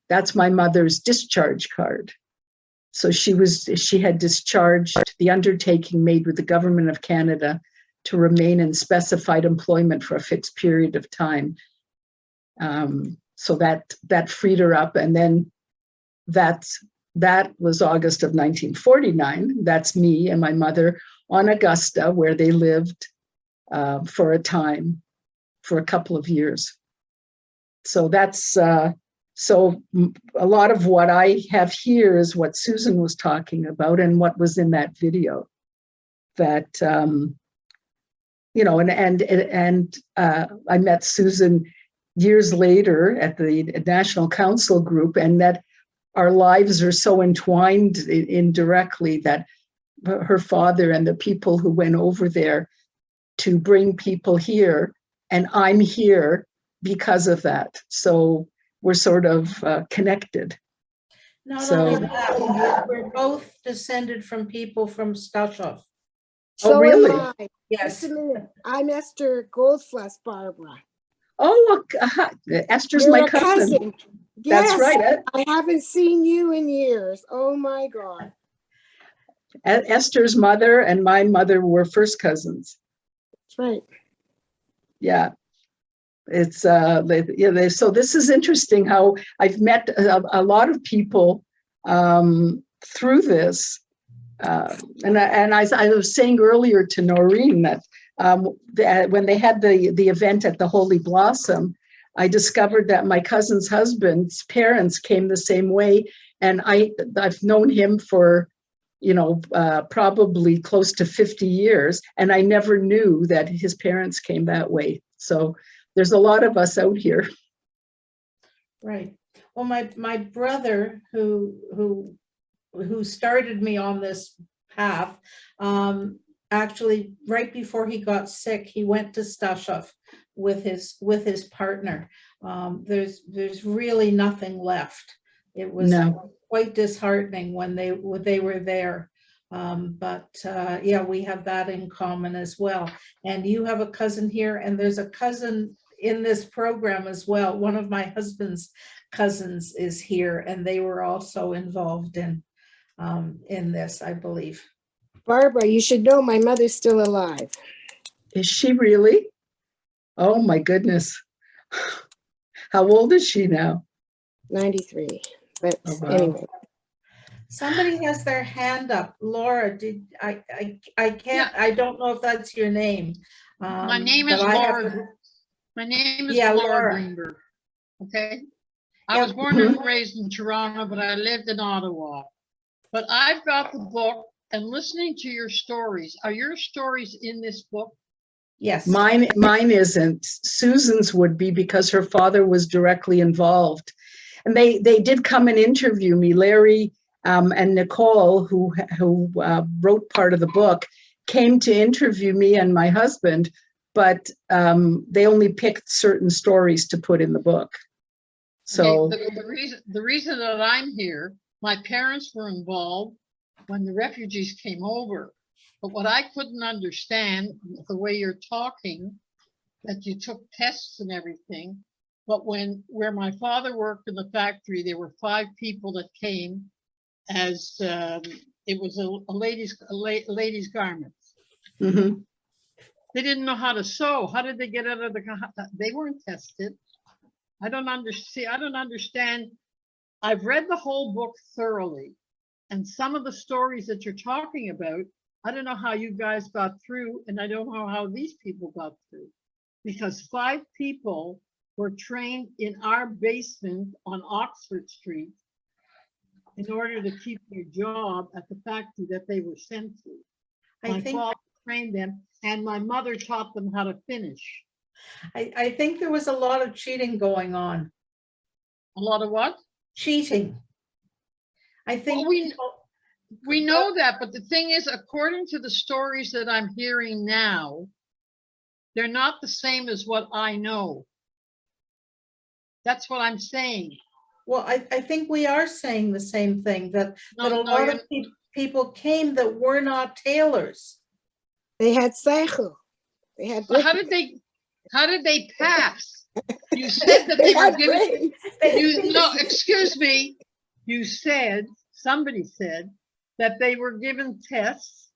that's my mother's discharge card. So she had discharged the undertaking made with the government of Canada to remain in specified employment for a fixed period of time. So that freed her up. And then that was August of 1949. That's me and my mother on Augusta, where they lived for a couple of years. So that's, so a lot of what I have here is what Susan was talking about and what was in that video. That, I met Susan years later at the National Council group, and that our lives are so entwined indirectly that her father and the people who went over there to bring people here, and I'm here because of that. So we're sort of connected. Not only that, we're both descended from people from Stashov. Oh, really? Am I. Yes. Just a minute. I'm Esther Goldflesh, Barbara. Oh, Esther's You're my a cousin. Yes, That's right. I haven't seen you in years. Oh my God. Esther's mother and my mother were first cousins. That's right. Yeah. It's so this is interesting how I've met a lot of people through this. And as I was saying earlier to Noreen that when they had the event at the Holy Blossom, I discovered that my cousin's husband's parents came the same way, and I've known him for probably close to 50 years, and I never knew that his parents came that way. So there's a lot of us out here. Right. Well, my brother who started me on this path, actually right before he got sick, he went to Stashov with his partner. There's really nothing left. It was quite disheartening when they were there. Yeah, we have that in common as well. And you have a cousin here, and there's a cousin in this program as well. One of my husband's cousins is here, and they were also involved in this, I believe. Barbara, you should know my mother's still alive. Is she really? Oh my goodness. How old is she now? 93. But wow. Anyway. Somebody has their hand up. Laura, I can't, I don't know if that's your name. My name is Laura. My name is Laura Greenberg. okay? I Yeah. was born and raised in Toronto, but I lived in Ottawa. But I've got the book and listening to your stories. Are your stories in this book? Yes. Mine isn't. Susan's would be because her father was directly involved. And they did come and interview me. Larry and Nicole, who wrote part of the book, came to interview me and my husband, but they only picked certain stories to put in the book. So Okay, the reason that I'm here, my parents were involved when the refugees came over. But what I couldn't understand, the way you're talking, that you took tests and everything, but where my father worked in the factory, there were 5 people that came as it was a ladies' garments. mhm. They didn't know how to sew. How did they get out of they weren't tested. I don't understand. I've read the whole book thoroughly, and some of the stories that you're talking about, I don't know how you guys got through, and I don't know how these people got through, because 5 people were trained in our basement on Oxford Street in order to keep their job at the factory that they were sent to. My father trained them, and my mother taught them how to finish. I think there was a lot of cheating going on. A lot of what? Cheating. I think Well, we know that, but the thing is, according to the stories that I'm hearing now, they're not the same as what I know. That's what I'm saying. Well, I think we are saying the same thing, that a No, lot of people came that were not tailors. They had seichel. They had. But how did they pass? You said that they were had given. brains. No, excuse me. You said, somebody said that they were given tests,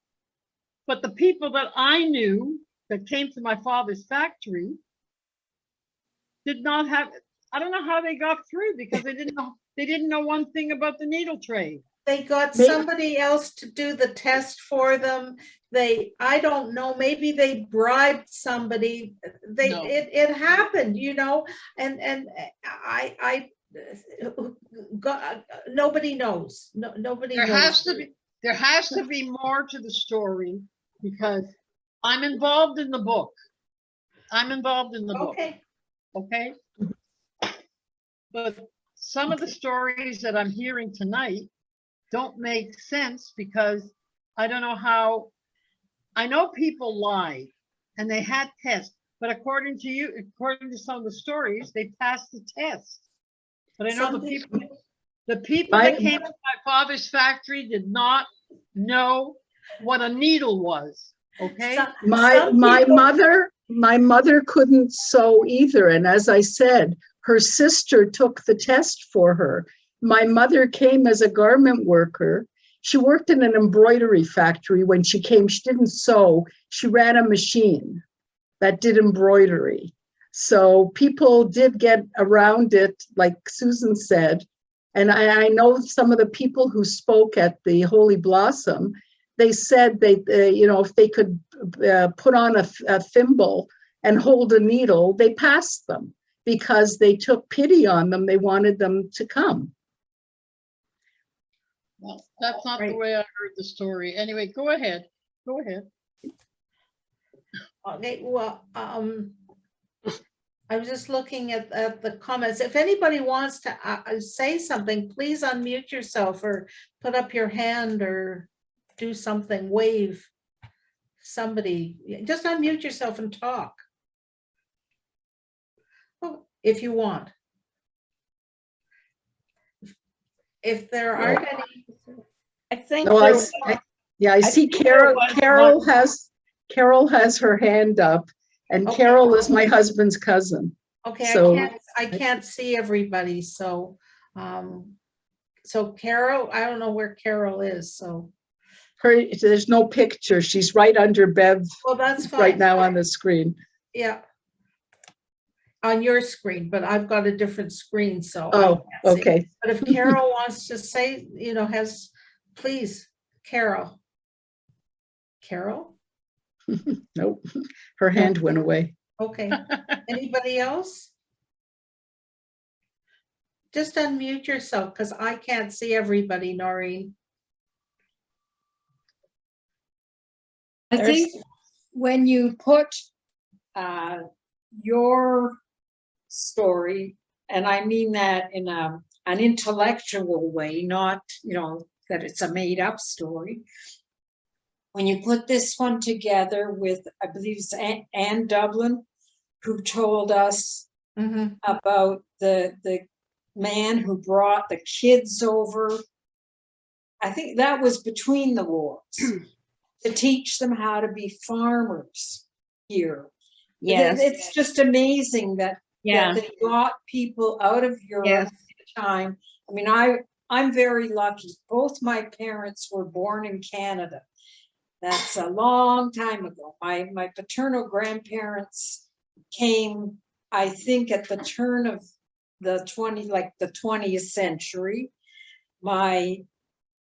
but the people that I knew that came to my father's factory did not have. I don't know how they got through, because they didn't know one thing about the needle trade. They got Maybe- somebody else to do the test for them. I don't know, maybe they bribed somebody. No. It happened, and nobody knows. Nobody There knows. has to be more to the story, because I'm involved in the book. Okay. Okay? But some of the stories that I'm hearing tonight don't make sense, because I don't know how. I know people lied and they had tests, but according to some of the stories, they passed the test. But I know the people that came to my father's factory did not know what a needle was. Okay. My mother couldn't sew either. And as I said, her sister took the test for her. My mother came as a garment worker. She worked in an embroidery factory. When she came, she didn't sew. She ran a machine that did embroidery. So people did get around it, like Susan said. And I know some of the people who spoke at the Holy Blossom, they said if they could put on a thimble and hold a needle, they passed them because they took pity on them. They wanted them to come. Well, that's not the way I heard the story. Anyway, go ahead. Okay, well, I was just looking at the comments. If anybody wants to say something, please unmute yourself or put up your hand or do something, wave somebody. Just unmute yourself and talk. Oh, if you want. If there aren't any. I think. No, I see Carol has her hand up, and Okay. Carol is my husband's cousin. Okay, So I can't see everybody, so Carol, I don't know where Carol is, so. there's no picture. She's right under Bev Well, that's fine. right now on the screen. Yeah. On your screen, but I've got a different screen, so. Oh, I can't see. okay. But if Carol wants to say, please, Carol. Carol? Nope, her hand went away. Okay. Anybody else? Just unmute yourself because I can't see everybody, Noreen. I think when you put your story, and I mean that in an intellectual way, not, that it's a made up story. When you put this one together with, I believe it's Anne Dublin, who told us about the man who brought the kids over. I think that was between the wars to teach them how to be farmers here. Yes. It's just amazing that they got people out of Europe Yes. at the time. I mean, I'm very lucky. Both my parents were born in Canada. That's a long time ago. My paternal grandparents came, I think, at the turn of the 20th century. My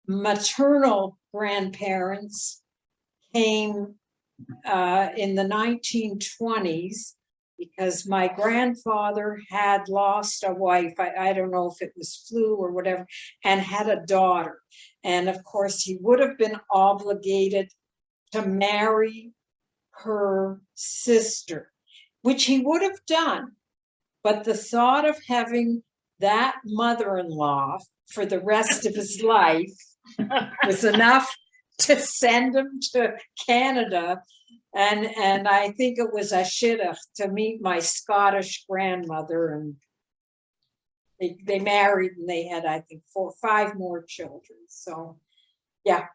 maternal grandparents came in the 1920s because my grandfather had lost a wife. I don't know if it was flu or whatever, and had a daughter. And of course, he would have been obligated to marry her sister, which he would have done. But the thought of having that mother-in-law for the rest of his life was enough to send him to Canada. And I think it was a shidduch to meet my Scottish grandmother, and they married and they had, I think, 4 or 5 more children. So, yeah.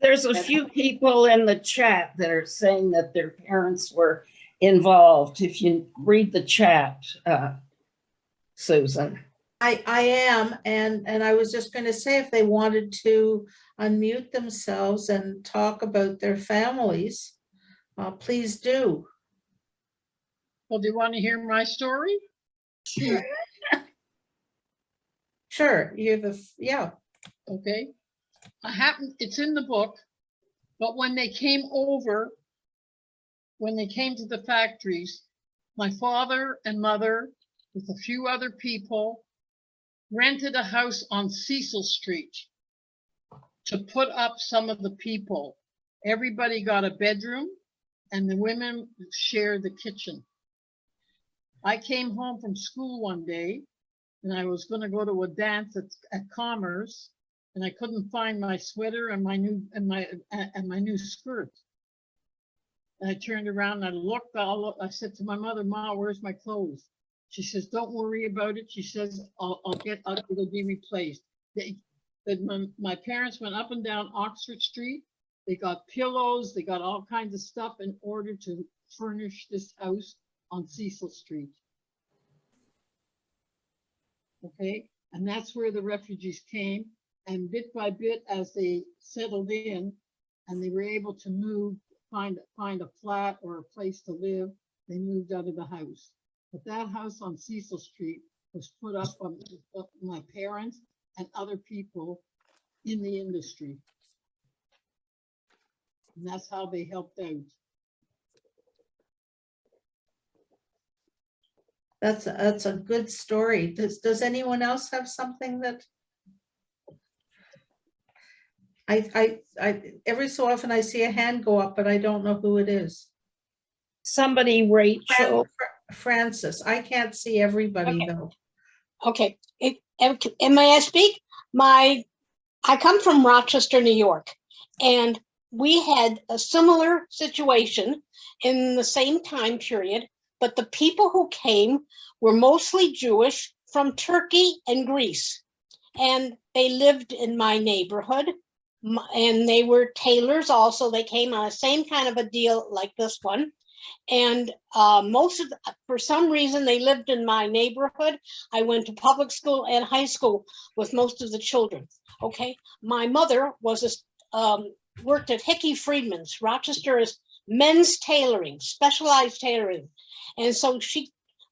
There's a few people in the chat that are saying that their parents were involved. If you read the chat, Susan. I am, and I was just going to say if they wanted to unmute themselves and talk about their families, please do. Well, do you want to hear my story? Sure, yeah. Okay. It's in the book, but when they came to the factories, my father and mother, with a few other people, rented a house on Cecil Street to put up some of the people. Everybody got a bedroom and the women shared the kitchen. I came home from school one day and I was going to go to a dance at Commerce, and I couldn't find my sweater and my new skirt. And I turned around and I looked. I said to my mother, "Ma, where's my clothes?" She says, "Don't worry about it." She says, it'll be replaced. My parents went up and down Oxford Street. They got pillows. They got all kinds of stuff in order to furnish this house on Cecil Street. Okay, and that's where the refugees came. And bit by bit, as they settled in and they were able to move, find a flat or a place to live, they moved out of the house. But that house on Cecil Street was put up by my parents and other people in the industry. And that's how they helped out. That's a good story. Does anyone else have something that I every so often I see a hand go up, but I don't know who it is. Somebody, Rachel. Francis. I can't see everybody Okay. though. Okay. And may I speak? I come from Rochester, New York, and we had a similar situation in the same time period, but the people who came were mostly Jewish from Turkey and Greece, and they lived in my neighborhood, and they were tailors also. They came on the same kind of a deal like this one. And for some reason, they lived in my neighborhood. I went to public school and high school with most of the children. Okay, my mother was worked at Hickey Friedman's. Rochester is men's tailoring, specialized tailoring, and so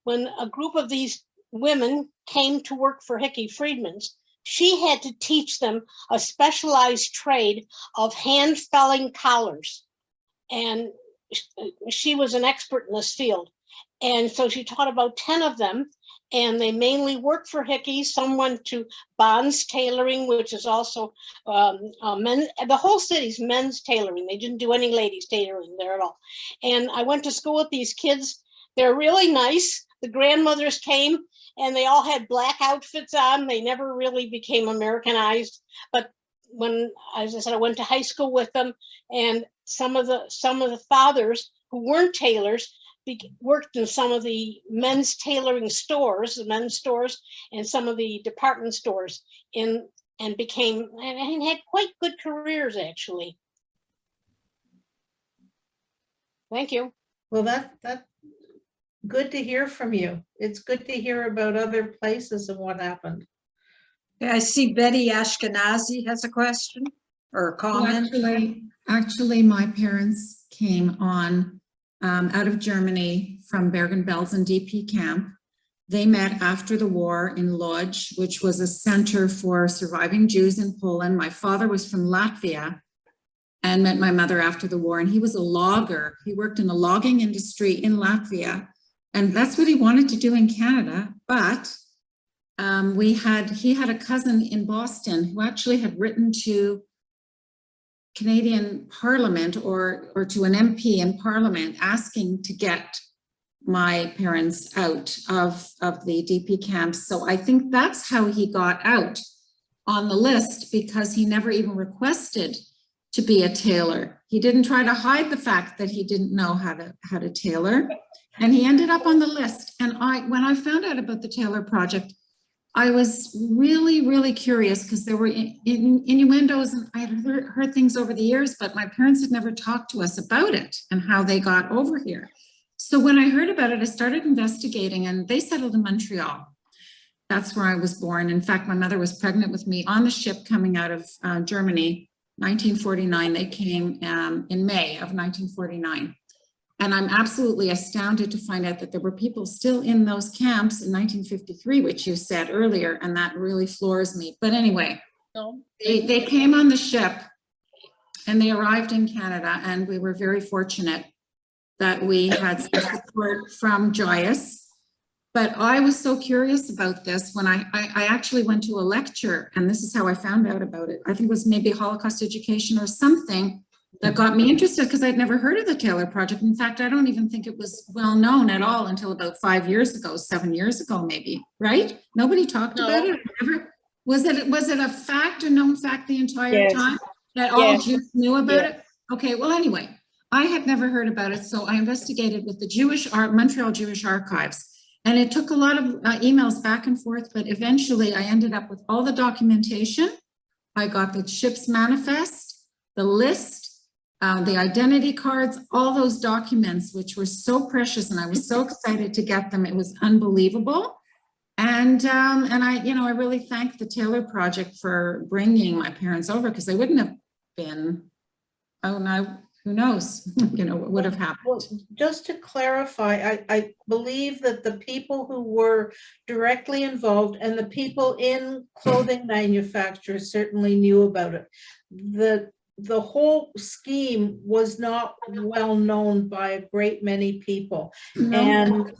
when a group of these women came to work for Hickey Friedman's, she had to teach them a specialized trade of hand felling collars, and she was an expert in this field. And so she taught about 10 of them, and they mainly worked for Hickey. Some went to Bond's Tailoring, which is also men. The whole city's men's tailoring. They didn't do any ladies' tailoring there at all. And I went to school with these kids. They're really nice. The grandmothers came, and they all had black outfits on. They never really became Americanized. But when, as I said, I went to high school with them, and some of the fathers who weren't tailors worked in some of the men's tailoring stores, the men's stores, and some of the department stores, and became and had quite good careers actually. Thank you. Well, that's good to hear from you. It's good to hear about other places and what happened. Okay, I see Betty Ashkenazi has a question or a comment. Actually, my parents came on out of Germany from Bergen-Belsen DP camp. They met after the war in Lodz, which was a center for surviving Jews in Poland. My father was from Latvia and met my mother after the war, and he was a logger. He worked in the logging industry in Latvia, and that's what he wanted to do in Canada. But he had a cousin in Boston who actually had written to Canadian Parliament or to an MP in Parliament asking to get my parents out of the DP camps. So I think that's how he got out on the list, because he never even requested to be a tailor. He didn't try to hide the fact that he didn't know how to tailor, and he ended up on the list. And when I found out about the Tailor Project, I was really, really curious, because there were innuendos, and I had heard things over the years, but my parents had never talked to us about it and how they got over here. So when I heard about it, I started investigating, and they settled in Montreal. That's where I was born. In fact, my mother was pregnant with me on the ship coming out of Germany, 1949. They came in May of 1949. And I'm absolutely astounded to find out that there were people still in those camps in 1953, which you said earlier, and that really floors me. But anyway, they came on the ship and they arrived in Canada, and we were very fortunate that we had some support from Joyous. But I was so curious about this when I actually went to a lecture, and this is how I found out about it. I think it was maybe Holocaust education or something that got me interested, because I'd never heard of the Tailor Project. In fact, I don't even think it was well known at all until about 5 years ago, 7 years ago, maybe, right? Nobody talked about it. Was it a fact, a known fact the entire time that all Jews knew about it? Okay, well, anyway, I had never heard about it. So I investigated with the Montreal Jewish Archives, and it took a lot of emails back and forth, but eventually I ended up with all the documentation. I got the ship's manifest, the list, the identity cards, all those documents, which were so precious, and I was so excited to get them. It was unbelievable. And I really thank the Tailor Project for bringing my parents over, because they wouldn't have been, oh no, who knows, what would have happened. Well, just to clarify, I believe that the people who were directly involved and the people in clothing manufacturers certainly knew about it. The whole scheme was not well known by a great many people. No.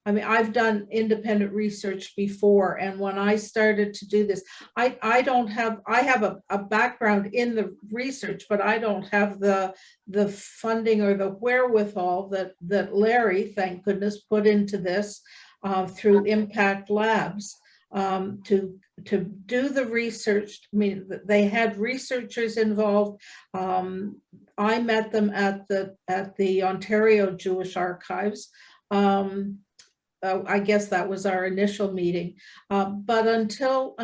And I've done independent research before, and when I started to do this, I have a background in the research, but I don't have the funding or the wherewithal that Larry, thank goodness, put into this through Impact Labs to do the research. I mean, they had researchers involved. I met them at the Ontario Jewish Archives. I guess that was our initial meeting. But until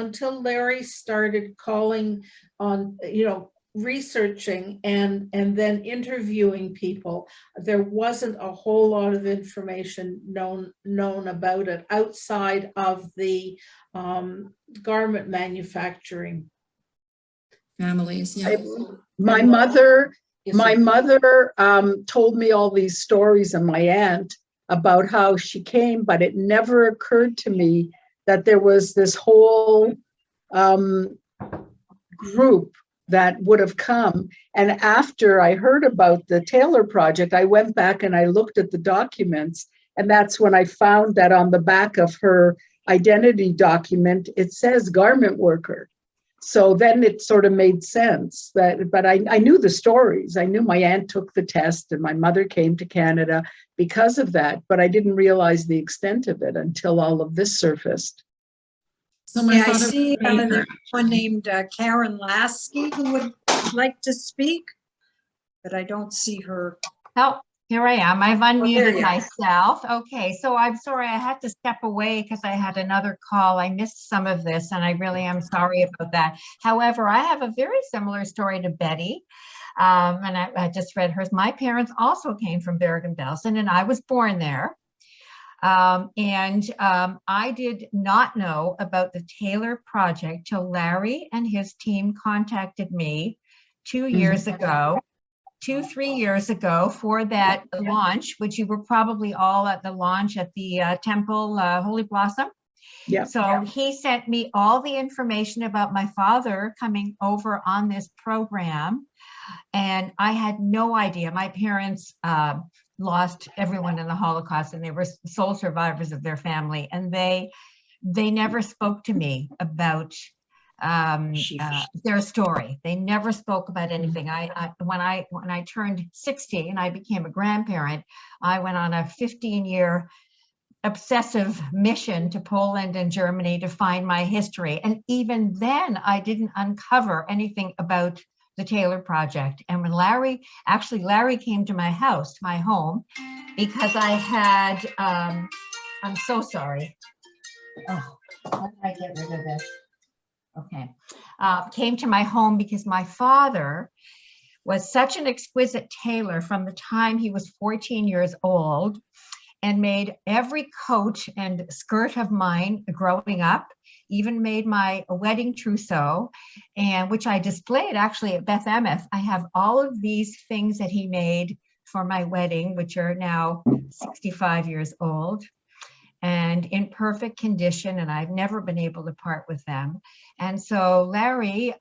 Larry started calling on, researching and then interviewing people, there wasn't a whole lot of information known about it outside of the garment manufacturing families. Yeah. My mother told me all these stories, and my aunt, about how she came, but it never occurred to me that there was this whole group that would have come. And after I heard about the Tailor Project, I went back and I looked at the documents, And that's when I found that on the back of her identity document, it says garment worker. So then it sort of made sense but I knew the stories. I knew my aunt took the test and my mother came to Canada because of that, but I didn't realize the extent of it until all of this surfaced. So my Yeah, I father see paid her. there's one named Karen Lasky who would like to speak, but I don't see her. Oh, here I am. I've there unmuted you are. myself. Okay, so I'm sorry, I had to step away because I had another call. I missed some of this and I really am sorry about that. However, I have a very similar story to Betty. And I just read hers. My parents also came from Bergen-Belsen and I was born there. I did not know about the Tailor Project till Larry and his team contacted me 2 years ago. 3 years ago for that launch, which you were probably all at the launch at the Temple Holy Blossom. Yeah. So he sent me all the information about my father coming over on this program. And I had no idea. My parents lost everyone in the Holocaust and they were sole survivors of their family. And they never spoke to me about their story. They never spoke about anything. When I turned 60 and I became a grandparent, I went on a 15-year obsessive mission to Poland and Germany to find my history. And even then I didn't uncover anything about the Tailor Project. And when Larry came to my house, my home, because I had, I'm so sorry. Oh, how did I get rid of this? Okay, came to my home because my father was such an exquisite tailor from the time he was 14 years old and made every coat and skirt of mine growing up, even made my wedding trousseau, and which I displayed actually at Beth Emeth. I have all of these things that he made for my wedding, which are now 65 years old and in perfect condition, and I've never been able to part with them. And so Larry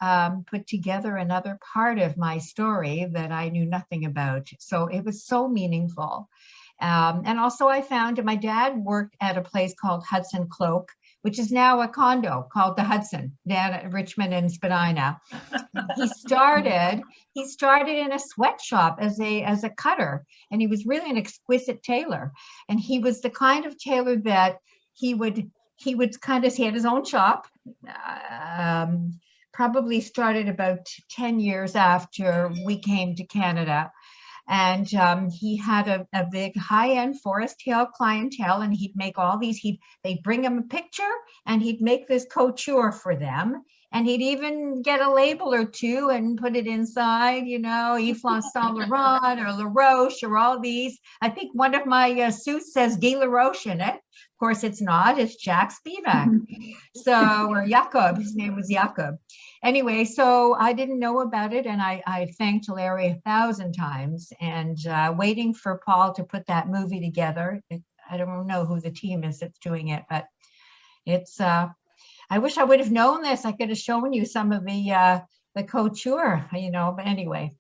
put together another part of my story that I knew nothing about. So it was so meaningful. And also I found my dad worked at a place called Hudson Cloak, which is now a condo called the Hudson down at Richmond and Spadina. He started in a sweatshop as a cutter, and he was really an exquisite tailor. And he was the kind of tailor that he had his own shop, probably started about 10 years after we came to Canada. And he had a big high-end Forest Hill clientele, and he'd make all these, they'd bring him a picture and he'd make this couture for them. And he'd even get a label or two and put it inside, you know, Yves Saint Laurent or La Roche or all these. I think one of my suits says Guy La Roche in it. Of course, it's not, it's Jack Spivak. So, or Jakob, his name was Jakob. Anyway, so I didn't know about it, and I thanked Larry 1,000 times, and waiting for Paul to put that movie together. I don't know who the team is that's doing it, but it's, I wish I would have known this. I could have shown you some of the couture, you know, but anyway.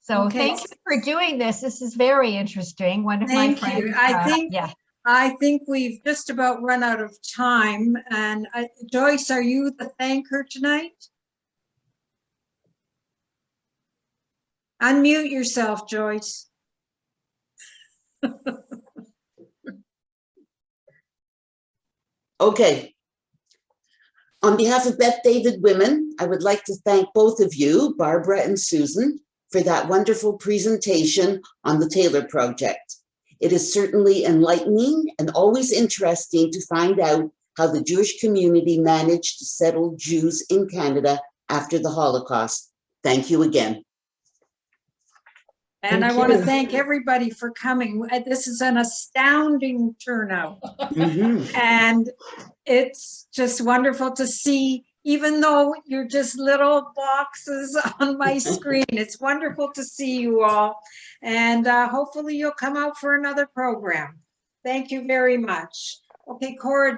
So Okay. thank you for doing this. This is very interesting. One of my friends. Thank you. I think we've just about run out of time. And Joyce, are you the thanker tonight? Unmute yourself, Joyce. Okay. On behalf of Beth David Women, I would like to thank both of you, Barbara and Susan, for that wonderful presentation on the Tailor Project. It is certainly enlightening and always interesting to find out how the Jewish community managed to settle Jews in Canada after the Holocaust. Thank you again. And I want to thank everybody for coming. This is an astounding turnout. And it's just wonderful to see, even though you're just little boxes on my screen, it's wonderful to see you all. And hopefully you'll come out for another program. Thank you very much. Okay, Cora.